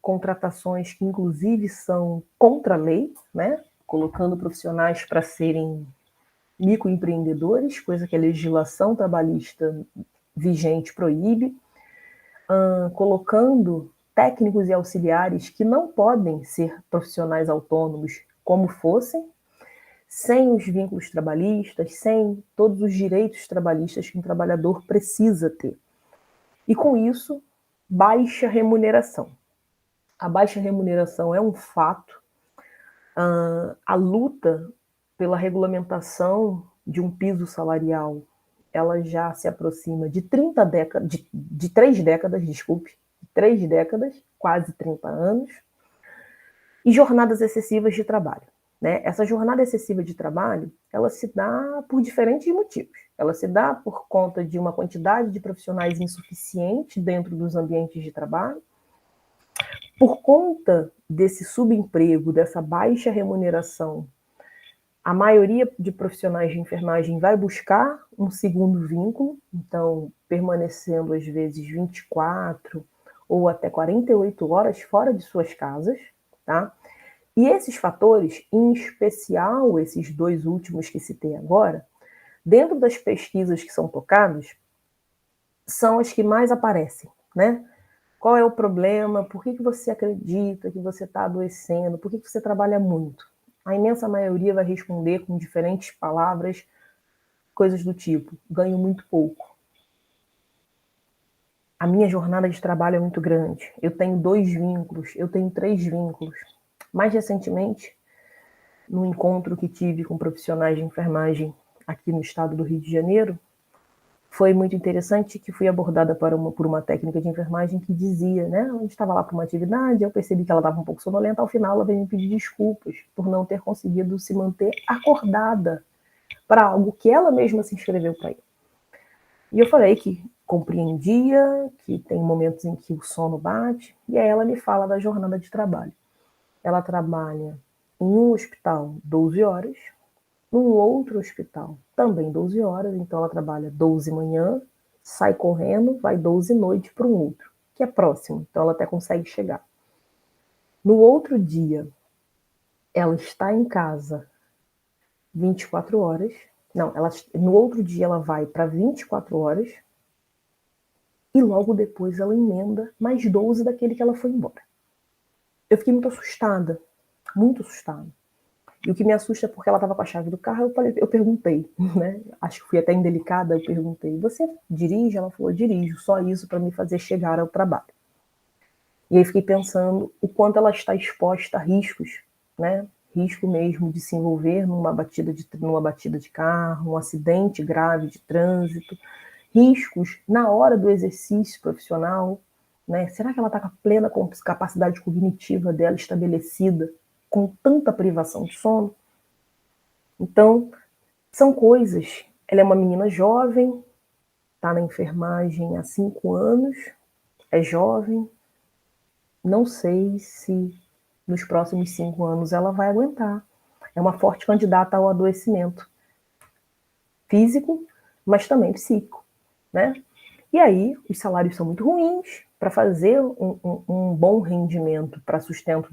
contratações que inclusive são contra a lei, né? Colocando profissionais para serem microempreendedores, coisa que a legislação trabalhista vigente proíbe, colocando técnicos e auxiliares que não podem ser profissionais autônomos como fossem, sem os vínculos trabalhistas, sem todos os direitos trabalhistas que um trabalhador precisa ter. E com isso, baixa remuneração. A baixa remuneração é um fato. A luta pela regulamentação de um piso salarial, ela já se aproxima de 3 décadas, desculpe, 3 décadas, quase 30 anos, e jornadas excessivas de trabalho. Né? Essa jornada excessiva de trabalho, ela se dá por diferentes motivos. Ela se dá por conta de uma quantidade de profissionais insuficiente dentro dos ambientes de trabalho, por conta desse subemprego, dessa baixa remuneração. A maioria de profissionais de enfermagem vai buscar um segundo vínculo, então permanecendo às vezes 24 ou até 48 horas fora de suas casas, tá? E esses fatores, em especial esses 2 últimos que citei agora, dentro das pesquisas que são tocadas, são as que mais aparecem, né? Qual é o problema? Por que você acredita que você está adoecendo? Por que você trabalha muito? A imensa maioria vai responder com diferentes palavras, coisas do tipo: ganho muito pouco. A minha jornada de trabalho é muito grande. Eu tenho 2 vínculos, eu tenho 3 vínculos. Mais recentemente, no encontro que tive com profissionais de enfermagem aqui no estado do Rio de Janeiro, foi muito interessante que fui abordada por uma técnica de enfermagem que dizia, né, a gente estava lá para uma atividade, eu percebi que ela estava um pouco sonolenta, ao final ela veio me pedir desculpas por não ter conseguido se manter acordada para algo que ela mesma se inscreveu para ir. E eu falei que compreendia, que tem momentos em que o sono bate, e aí ela me fala da jornada de trabalho. Ela trabalha em um hospital 12 horas, num outro hospital também 12 horas, então ela trabalha 12 manhã, sai correndo, vai 12 noite para um outro, que é próximo, então ela até consegue chegar. No outro dia, ela está em casa 24 horas, não, no outro dia ela vai para 24 horas, e logo depois ela emenda mais 12 daquele que ela foi embora. Eu fiquei muito assustada, muito assustada. E o que me assusta é porque ela estava com a chave do carro, eu perguntei, né? Acho que fui até indelicada, eu perguntei: você dirige? Ela falou: dirijo, só isso para me fazer chegar ao trabalho. E aí fiquei pensando o quanto ela está exposta a riscos, né? Risco mesmo de se envolver numa batida de carro, um acidente grave de trânsito, riscos na hora do exercício profissional, né? Será que ela está com a plena capacidade cognitiva dela estabelecida com tanta privação de sono? Então, são coisas. Ela é uma menina jovem, está na enfermagem há 5 anos, é jovem. Não sei se nos próximos 5 anos ela vai aguentar é uma forte candidata ao adoecimento físico, mas também psíquico, né? E aí, os salários são muito ruins. Para fazer um bom rendimento para sustento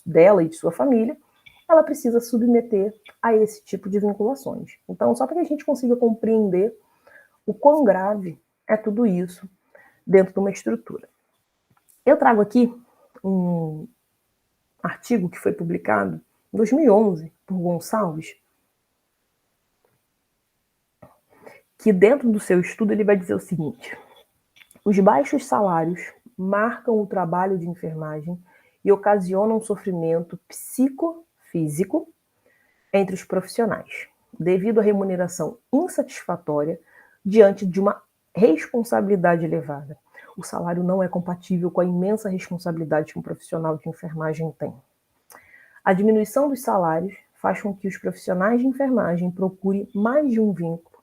dela e de sua família, ela precisa submeter a esse tipo de vinculações. Então, só para que a gente consiga compreender o quão grave é tudo isso dentro de uma estrutura. Eu trago aqui um artigo que foi publicado em 2011 por Gonçalves, que dentro do seu estudo ele vai dizer o seguinte: os baixos salários marcam o trabalho de enfermagem e ocasionam sofrimento psicofísico entre os profissionais, devido à remuneração insatisfatória diante de uma responsabilidade elevada. O salário não é compatível com a imensa responsabilidade que um profissional de enfermagem tem. A diminuição dos salários faz com que os profissionais de enfermagem procurem mais de um vínculo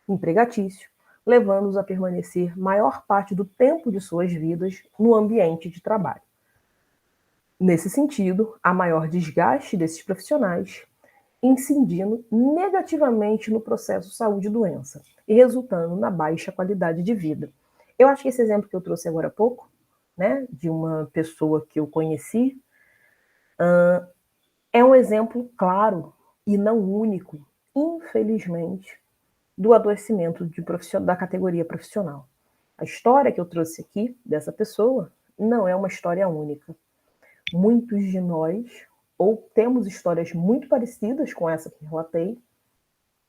empregatício, levando-os a permanecer maior parte do tempo de suas vidas no ambiente de trabalho. Nesse sentido, há maior desgaste desses profissionais, incidindo negativamente no processo saúde-doença e resultando na baixa qualidade de vida. Eu acho que esse exemplo que eu trouxe agora há pouco, né, de uma pessoa que eu conheci, é um exemplo claro e não único, infelizmente, do adoecimento da categoria profissional. A história que eu trouxe aqui dessa pessoa não é uma história única. Muitos de nós ou temos histórias muito parecidas com essa que relatei,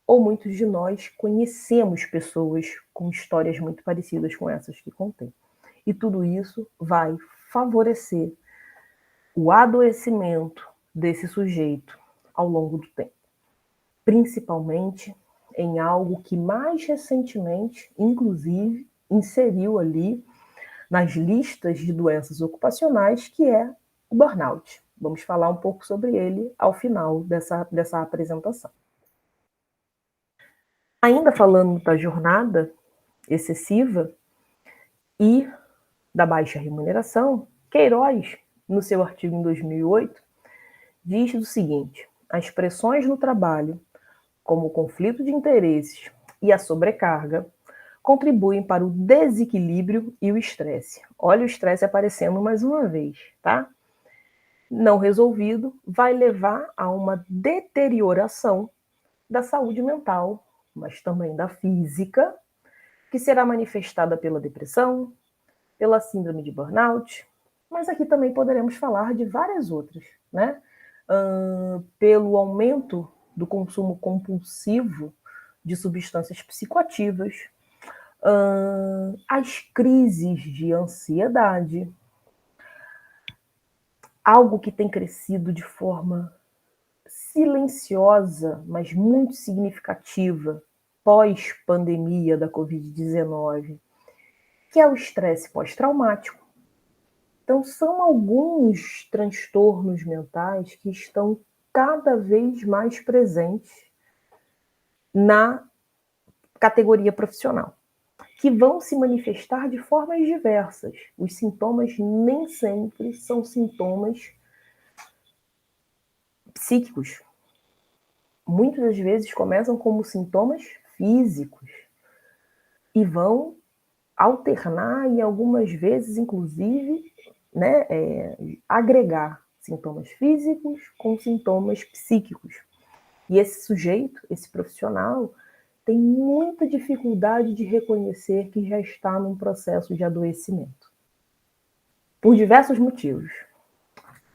ou muitos de nós conhecemos pessoas com histórias muito parecidas com essas que contei. E tudo isso vai favorecer o adoecimento desse sujeito ao longo do tempo, principalmente em algo que mais recentemente, inclusive, inseriu ali nas listas de doenças ocupacionais, que é o burnout. Vamos falar um pouco sobre ele ao final dessa apresentação. Ainda falando da jornada excessiva e da baixa remuneração, Queiroz, no seu artigo em 2008, diz o seguinte: as pressões no trabalho, como o conflito de interesses e a sobrecarga, contribuem para o desequilíbrio e o estresse. Olha o estresse aparecendo mais uma vez, tá? Não resolvido, vai levar a uma deterioração da saúde mental, mas também da física, que será manifestada pela depressão, pela síndrome de burnout, mas aqui também poderemos falar de várias outras, né? Pelo aumento do consumo compulsivo de substâncias psicoativas, as crises de ansiedade, algo que tem crescido de forma silenciosa, mas muito significativa pós-pandemia da Covid-19, que é o estresse pós-traumático. Então, são alguns transtornos mentais que estão cada vez mais presentes na categoria profissional, que vão se manifestar de formas diversas. Os sintomas nem sempre são sintomas psíquicos. Muitas das vezes começam como sintomas físicos e vão alternar e algumas vezes, inclusive, né, agregar sintomas físicos com sintomas psíquicos. E esse sujeito, esse profissional, tem muita dificuldade de reconhecer que já está num processo de adoecimento. Por diversos motivos.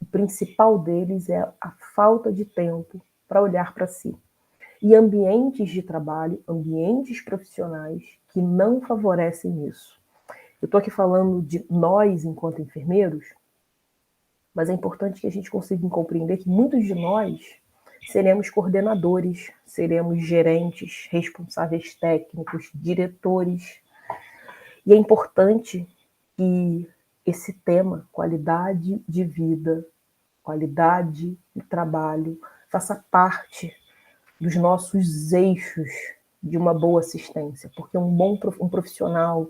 O principal deles é a falta de tempo para olhar para si. E ambientes de trabalho, ambientes profissionais que não favorecem isso. Eu estou aqui falando de nós enquanto enfermeiros, mas é importante que a gente consiga compreender que muitos de nós seremos coordenadores, seremos gerentes, responsáveis técnicos, diretores. E é importante que esse tema, qualidade de vida, qualidade de trabalho, faça parte dos nossos eixos de uma boa assistência, porque um profissional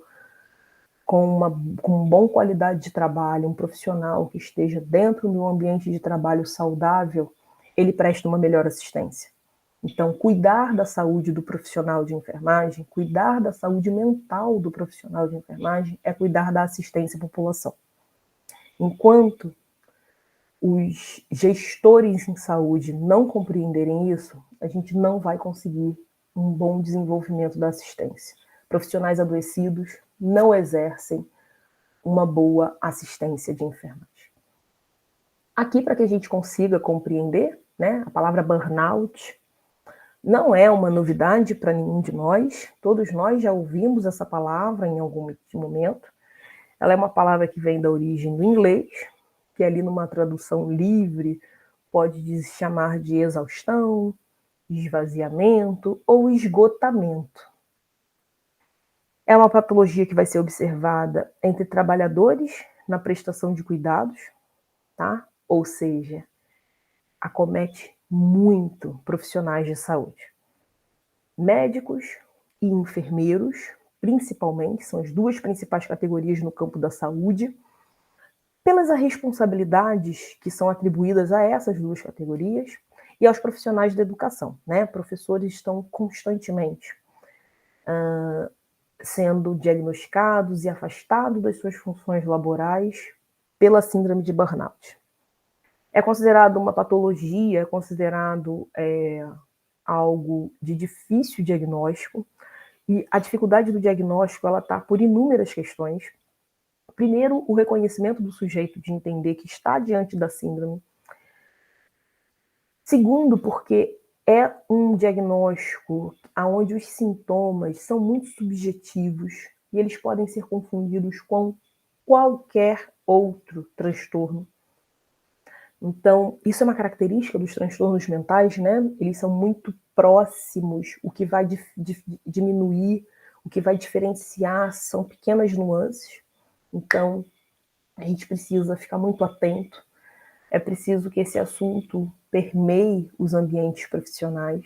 com boa qualidade de trabalho, um profissional que esteja dentro de um ambiente de trabalho saudável, ele presta uma melhor assistência. Então, cuidar da saúde do profissional de enfermagem, cuidar da saúde mental do profissional de enfermagem é cuidar da assistência à população. Enquanto os gestores em saúde não compreenderem isso, a gente não vai conseguir um bom desenvolvimento da assistência. Profissionais adoecidos não exercem uma boa assistência de enfermagem. Aqui, para que a gente consiga compreender, né, a palavra burnout não é uma novidade para nenhum de nós, todos nós já ouvimos essa palavra em algum momento. Ela é uma palavra que vem da origem do inglês, que ali numa tradução livre pode se chamar de exaustão, esvaziamento ou esgotamento. É uma patologia que vai ser observada entre trabalhadores na prestação de cuidados, tá? Ou seja, acomete muito profissionais de saúde. Médicos e enfermeiros, principalmente, são as duas principais categorias no campo da saúde, pelas responsabilidades que são atribuídas a essas duas categorias e aos profissionais da educação, né? Professores estão constantemente sendo diagnosticados e afastados das suas funções laborais pela síndrome de burnout. É considerado uma patologia, é considerado algo de difícil diagnóstico, e a dificuldade do diagnóstico ela está por inúmeras questões. Primeiro, o reconhecimento do sujeito de entender que está diante da síndrome. Segundo, porque é um diagnóstico onde os sintomas são muito subjetivos e eles podem ser confundidos com qualquer outro transtorno. Então, isso é uma característica dos transtornos mentais, né? Eles são muito próximos, o que vai diminuir, o que vai diferenciar são pequenas nuances. Então, a gente precisa ficar muito atento. É preciso que esse assunto permeie os ambientes profissionais,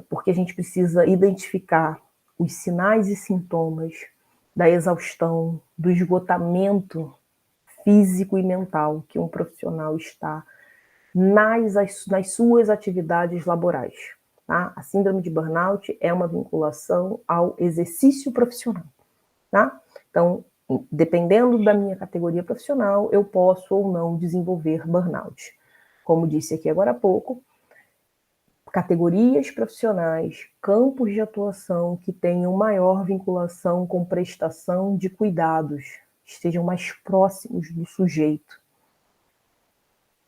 porque a gente precisa identificar os sinais e sintomas da exaustão, do esgotamento físico e mental que um profissional está nas suas atividades laborais. Tá? A síndrome de burnout é uma vinculação ao exercício profissional. Tá? Então, dependendo da minha categoria profissional, eu posso ou não desenvolver burnout. Como disse aqui agora há pouco, categorias profissionais, campos de atuação que tenham maior vinculação com prestação de cuidados, estejam mais próximos do sujeito.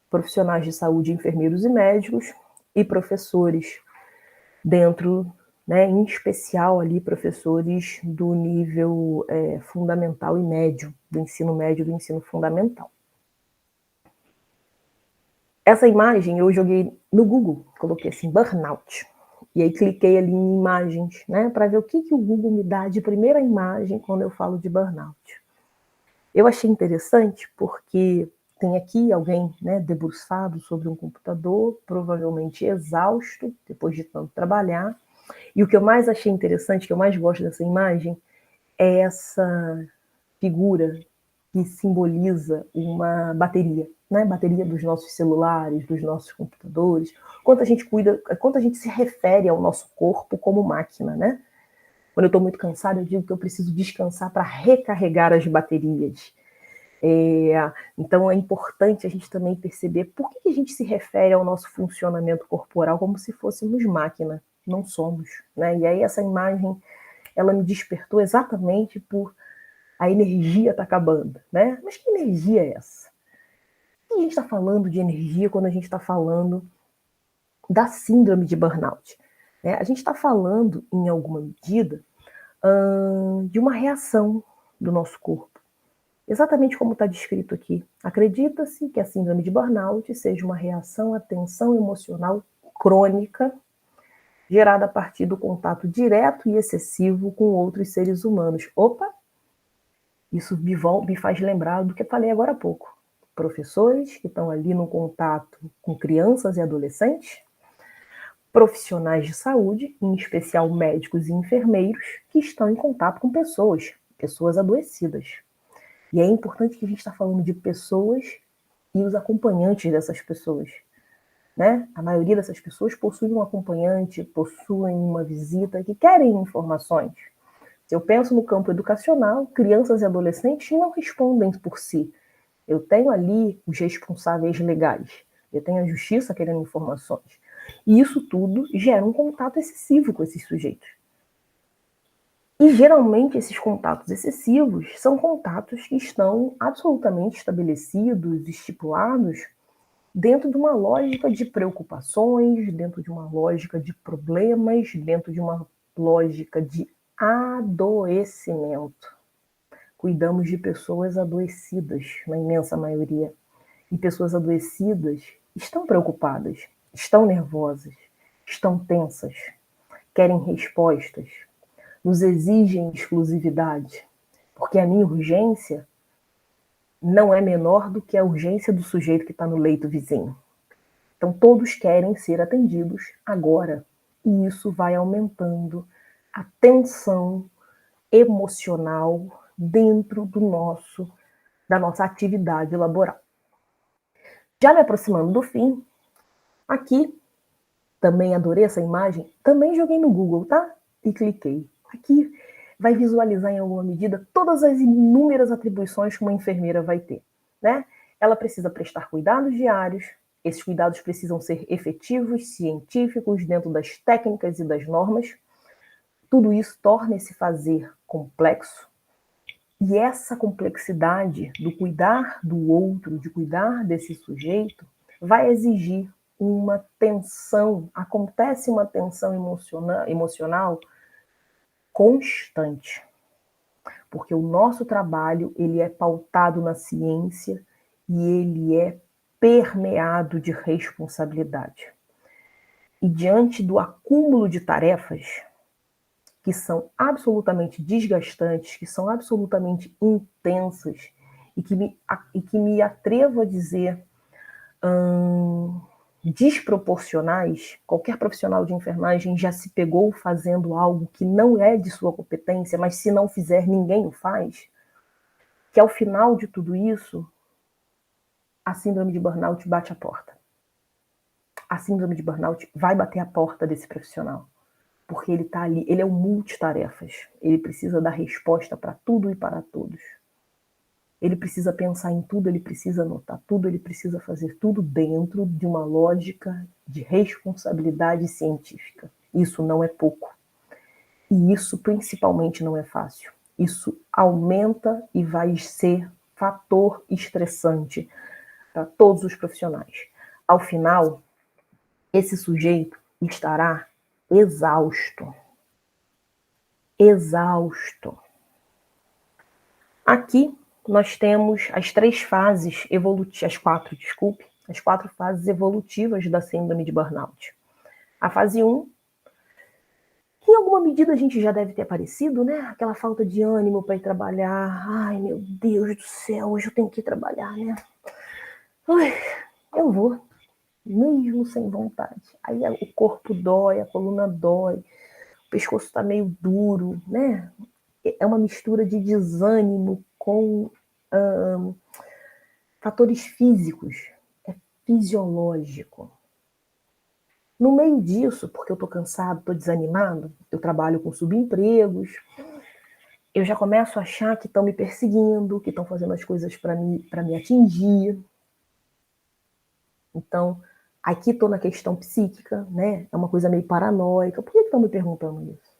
Profissionais de saúde, enfermeiros e médicos, e professores dentro, né, em especial ali professores do nível fundamental e médio, do ensino médio e do ensino fundamental. Essa imagem eu joguei no Google, coloquei assim, burnout, e aí cliquei ali em imagens, né, para ver o que o Google me dá de primeira imagem quando eu falo de burnout. Eu achei interessante porque tem aqui alguém, né, debruçado sobre um computador, provavelmente exausto, depois de tanto trabalhar. E o que eu mais achei interessante, que eu mais gosto dessa imagem, é essa figura que simboliza uma bateria, né? Bateria dos nossos celulares, dos nossos computadores. Quanto a gente cuida, quanto a gente se refere ao nosso corpo como máquina, né? Quando eu estou muito cansada, eu digo que eu preciso descansar para recarregar as baterias. Então é importante a gente também perceber por que a gente se refere ao nosso funcionamento corporal como se fôssemos máquina. Não somos, né? E aí essa imagem, ela me despertou exatamente por a energia está acabando, né? Mas que energia é essa? Por que a gente está falando de energia quando a gente está falando da síndrome de burnout? A gente está falando, em alguma medida, de uma reação do nosso corpo. Exatamente como está descrito aqui. Acredita-se que a síndrome de burnout seja uma reação à tensão emocional crônica gerada a partir do contato direto e excessivo com outros seres humanos. Opa! Isso me faz lembrar do que eu falei agora há pouco. Professores que estão ali no contato com crianças e adolescentes, profissionais de saúde, em especial médicos e enfermeiros, que estão em contato com pessoas adoecidas. E é importante que a gente está falando de pessoas e os acompanhantes dessas pessoas. né? A maioria dessas pessoas possui um acompanhante, possuem uma visita, que querem informações. Se eu penso no campo educacional, crianças e adolescentes não respondem por si. Eu tenho ali os responsáveis legais, eu tenho a justiça querendo informações. E isso tudo gera um contato excessivo com esses sujeitos. E geralmente esses contatos excessivos são contatos que estão absolutamente estabelecidos, estipulados, dentro de uma lógica de preocupações, dentro de uma lógica de problemas, dentro de uma lógica de adoecimento. Cuidamos de pessoas adoecidas, na imensa maioria. E pessoas adoecidas estão preocupadas, estão nervosas, estão tensas, querem respostas, nos exigem exclusividade, porque a minha urgência não é menor do que a urgência do sujeito que está no leito vizinho. Então, todos querem ser atendidos agora, e isso vai aumentando a tensão emocional dentro da nossa atividade laboral. Já me aproximando do fim, aqui, também adorei essa imagem, também joguei no Google, tá? E cliquei. Aqui vai visualizar em alguma medida todas as inúmeras atribuições que uma enfermeira vai ter, né? Ela precisa prestar cuidados diários, esses cuidados precisam ser efetivos, científicos, dentro das técnicas e das normas. Tudo isso torna esse fazer complexo, e essa complexidade do cuidar do outro, de cuidar desse sujeito, vai exigir uma tensão, acontece uma tensão emocional constante, porque o nosso trabalho ele é pautado na ciência e ele é permeado de responsabilidade. E diante do acúmulo de tarefas que são absolutamente desgastantes, que são absolutamente intensas e que me atrevo a dizer desproporcionais, qualquer profissional de enfermagem já se pegou fazendo algo que não é de sua competência, mas se não fizer, ninguém o faz, que ao final de tudo isso, a síndrome de burnout bate a porta. A síndrome de burnout vai bater a porta desse profissional, porque ele está ali, ele é um multitarefas, ele precisa dar resposta para tudo e para todos. Ele precisa pensar em tudo, ele precisa anotar tudo, ele precisa fazer tudo dentro de uma lógica de responsabilidade científica. Isso não é pouco. E isso principalmente não é fácil. Isso aumenta e vai ser fator estressante para todos os profissionais. Ao final, esse sujeito estará exausto. Exausto. Aqui nós temos as as quatro fases evolutivas da síndrome de burnout. A fase 1, que em alguma medida a gente já deve ter aparecido, né? Aquela falta de ânimo para ir trabalhar. Ai, meu Deus do céu, hoje eu tenho que ir trabalhar, né? Ai, eu vou, mesmo sem vontade. Aí o corpo dói, a coluna dói, o pescoço está meio duro, né? É uma mistura de desânimo com fatores físicos, é fisiológico. No meio disso, porque eu estou cansado, estou desanimado, eu trabalho com subempregos, eu já começo a achar que estão me perseguindo, que estão fazendo as coisas para me atingir. Então, aqui estou na questão psíquica, né? É uma coisa meio paranoica. Por que estão me perguntando isso?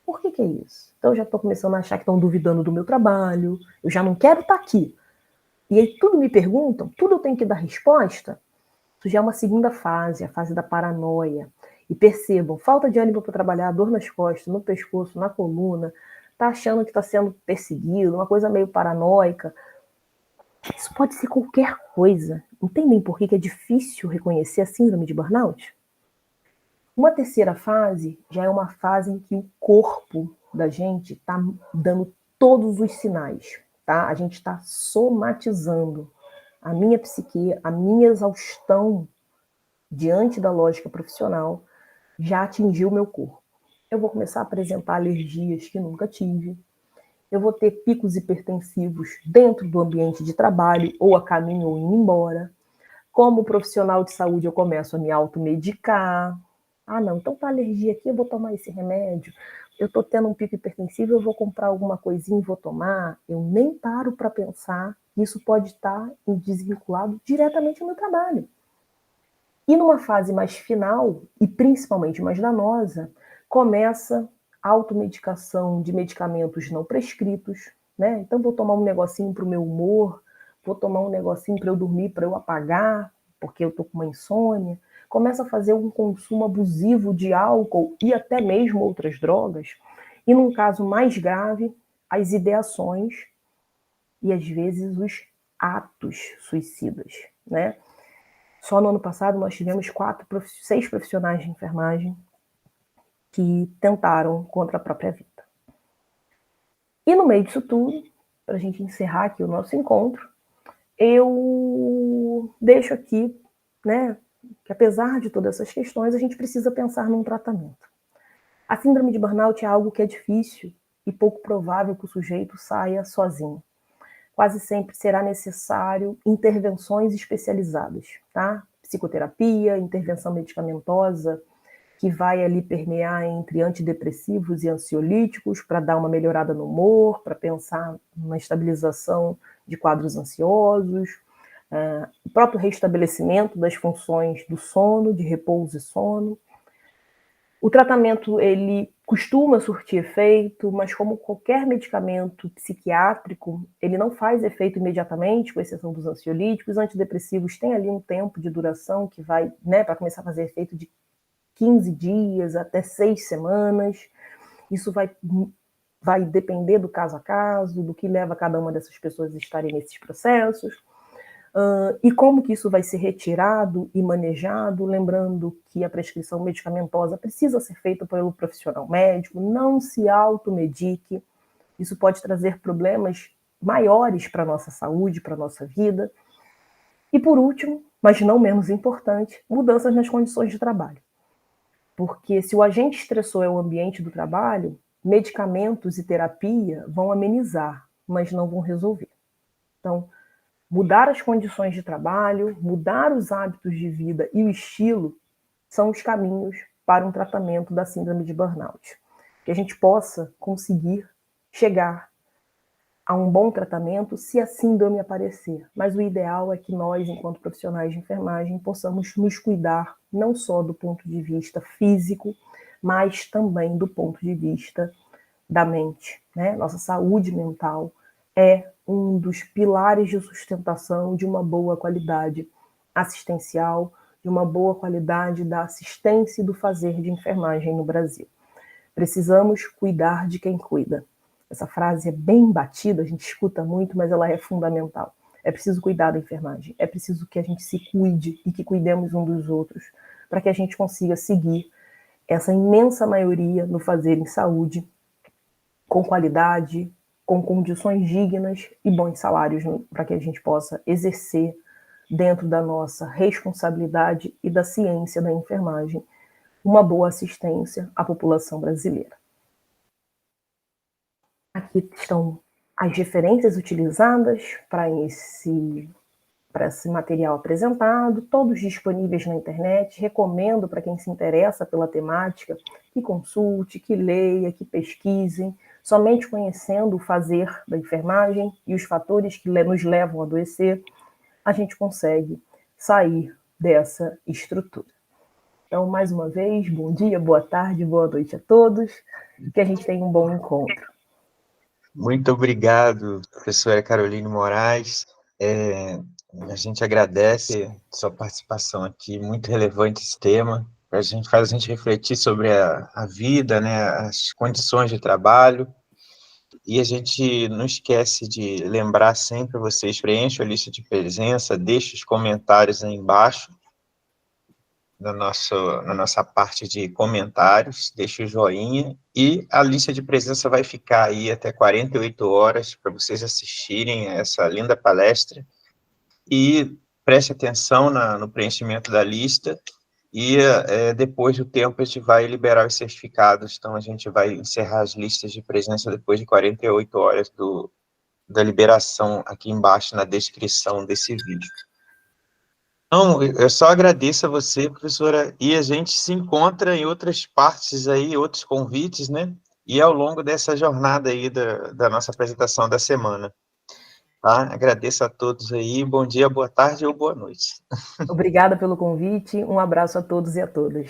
Por que é isso? Então, eu já estou começando a achar que estão duvidando do meu trabalho, eu já não quero estar aqui. E aí tudo me perguntam, tudo eu tenho que dar resposta. Isso já é uma segunda fase, a fase da paranoia. E percebam, falta de ânimo para trabalhar, dor nas costas, no pescoço, na coluna, tá achando que está sendo perseguido, uma coisa meio paranoica. Isso pode ser qualquer coisa. Entendem por que é difícil reconhecer a síndrome de burnout? Uma terceira fase já é uma fase em que o corpo da gente está dando todos os sinais. Tá? A gente está somatizando. A minha psique, a minha exaustão diante da lógica profissional já atingiu o meu corpo. Eu vou começar a apresentar alergias que nunca tive. Eu vou ter picos hipertensivos dentro do ambiente de trabalho, ou a caminho ou indo embora. Como profissional de saúde, eu começo a me automedicar. Ah, não, então tá alergia aqui, eu vou tomar esse remédio. Eu tô tendo um pico hipertensivo, eu vou comprar alguma coisinha e vou tomar. Eu nem paro para pensar que isso pode estar desvinculado diretamente ao meu trabalho. E numa fase mais final, e principalmente mais danosa, começa a automedicação de medicamentos não prescritos, né? Então, vou tomar um negocinho para o meu humor, vou tomar um negocinho para eu dormir, para eu apagar, porque eu estou com uma insônia. Começa a fazer um consumo abusivo de álcool e até mesmo outras drogas. E, num caso mais grave, as ideações e, às vezes, os atos suicidas, né? Só no ano passado nós tivemos 6 profissionais de enfermagem que tentaram contra a própria vida. E no meio disso tudo, para a gente encerrar aqui o nosso encontro, eu deixo aqui, né, que apesar de todas essas questões, a gente precisa pensar num tratamento. A síndrome de burnout é algo que é difícil e pouco provável que o sujeito saia sozinho. Quase sempre será necessário intervenções especializadas, tá? Psicoterapia, intervenção medicamentosa, que vai ali permear entre antidepressivos e ansiolíticos para dar uma melhorada no humor, para pensar na estabilização de quadros ansiosos, o próprio restabelecimento das funções do sono, de repouso e sono. O tratamento, ele costuma surtir efeito, mas como qualquer medicamento psiquiátrico, ele não faz efeito imediatamente, com exceção dos ansiolíticos. Os antidepressivos têm ali um tempo de duração que vai, né, para começar a fazer efeito de 15 dias até 6 semanas. Isso vai depender do caso a caso, do que leva cada uma dessas pessoas a estarem nesses processos. E como que isso vai ser retirado e manejado, lembrando que a prescrição medicamentosa precisa ser feita pelo profissional médico, não se automedique, isso pode trazer problemas maiores para a nossa saúde, para a nossa vida. E por último, mas não menos importante, mudanças nas condições de trabalho. Porque se o agente estressor é o ambiente do trabalho, medicamentos e terapia vão amenizar, mas não vão resolver. Então, mudar as condições de trabalho, mudar os hábitos de vida e o estilo são os caminhos para um tratamento da síndrome de burnout. Que a gente possa conseguir chegar a um bom tratamento se a síndrome aparecer. Mas o ideal é que nós, enquanto profissionais de enfermagem, possamos nos cuidar não só do ponto de vista físico, mas também do ponto de vista da mente, né? Nossa saúde mental é um dos pilares de sustentação de uma boa qualidade assistencial, de uma boa qualidade da assistência e do fazer de enfermagem no Brasil. Precisamos cuidar de quem cuida. Essa frase é bem batida, a gente escuta muito, mas ela é fundamental. É preciso cuidar da enfermagem, é preciso que a gente se cuide e que cuidemos um dos outros, para que a gente consiga seguir essa imensa maioria no fazer em saúde, com qualidade, com condições dignas e bons salários, para que a gente possa exercer dentro da nossa responsabilidade e da ciência da enfermagem uma boa assistência à população brasileira. Aqui estão as referências utilizadas para esse material apresentado, todos disponíveis na internet. Recomendo para quem se interessa pela temática que consulte, que leia, que pesquisem. Somente conhecendo o fazer da enfermagem e os fatores que nos levam a adoecer, a gente consegue sair dessa estrutura. Então, mais uma vez, bom dia, boa tarde, boa noite a todos, que a gente tenha um bom encontro. Muito obrigado, professora Caroline Moraes. A gente agradece sua participação aqui, muito relevante esse tema. Faz a gente refletir sobre a vida, né, as condições de trabalho. E a gente não esquece de lembrar sempre vocês, preencham a lista de presença, deixem os comentários aí embaixo, na nossa parte de comentários, deixe o joinha, e a lista de presença vai ficar aí até 48 horas para vocês assistirem a essa linda palestra, e preste atenção no preenchimento da lista, e depois do tempo a gente vai liberar os certificados, então a gente vai encerrar as listas de presença depois de 48 horas da liberação aqui embaixo na descrição desse vídeo. Não, eu só agradeço a você, professora, e a gente se encontra em outras partes aí, outros convites, né? E ao longo dessa jornada aí da nossa apresentação da semana, tá? Agradeço a todos aí, bom dia, boa tarde ou boa noite. Obrigada pelo convite, um abraço a todos e a todas.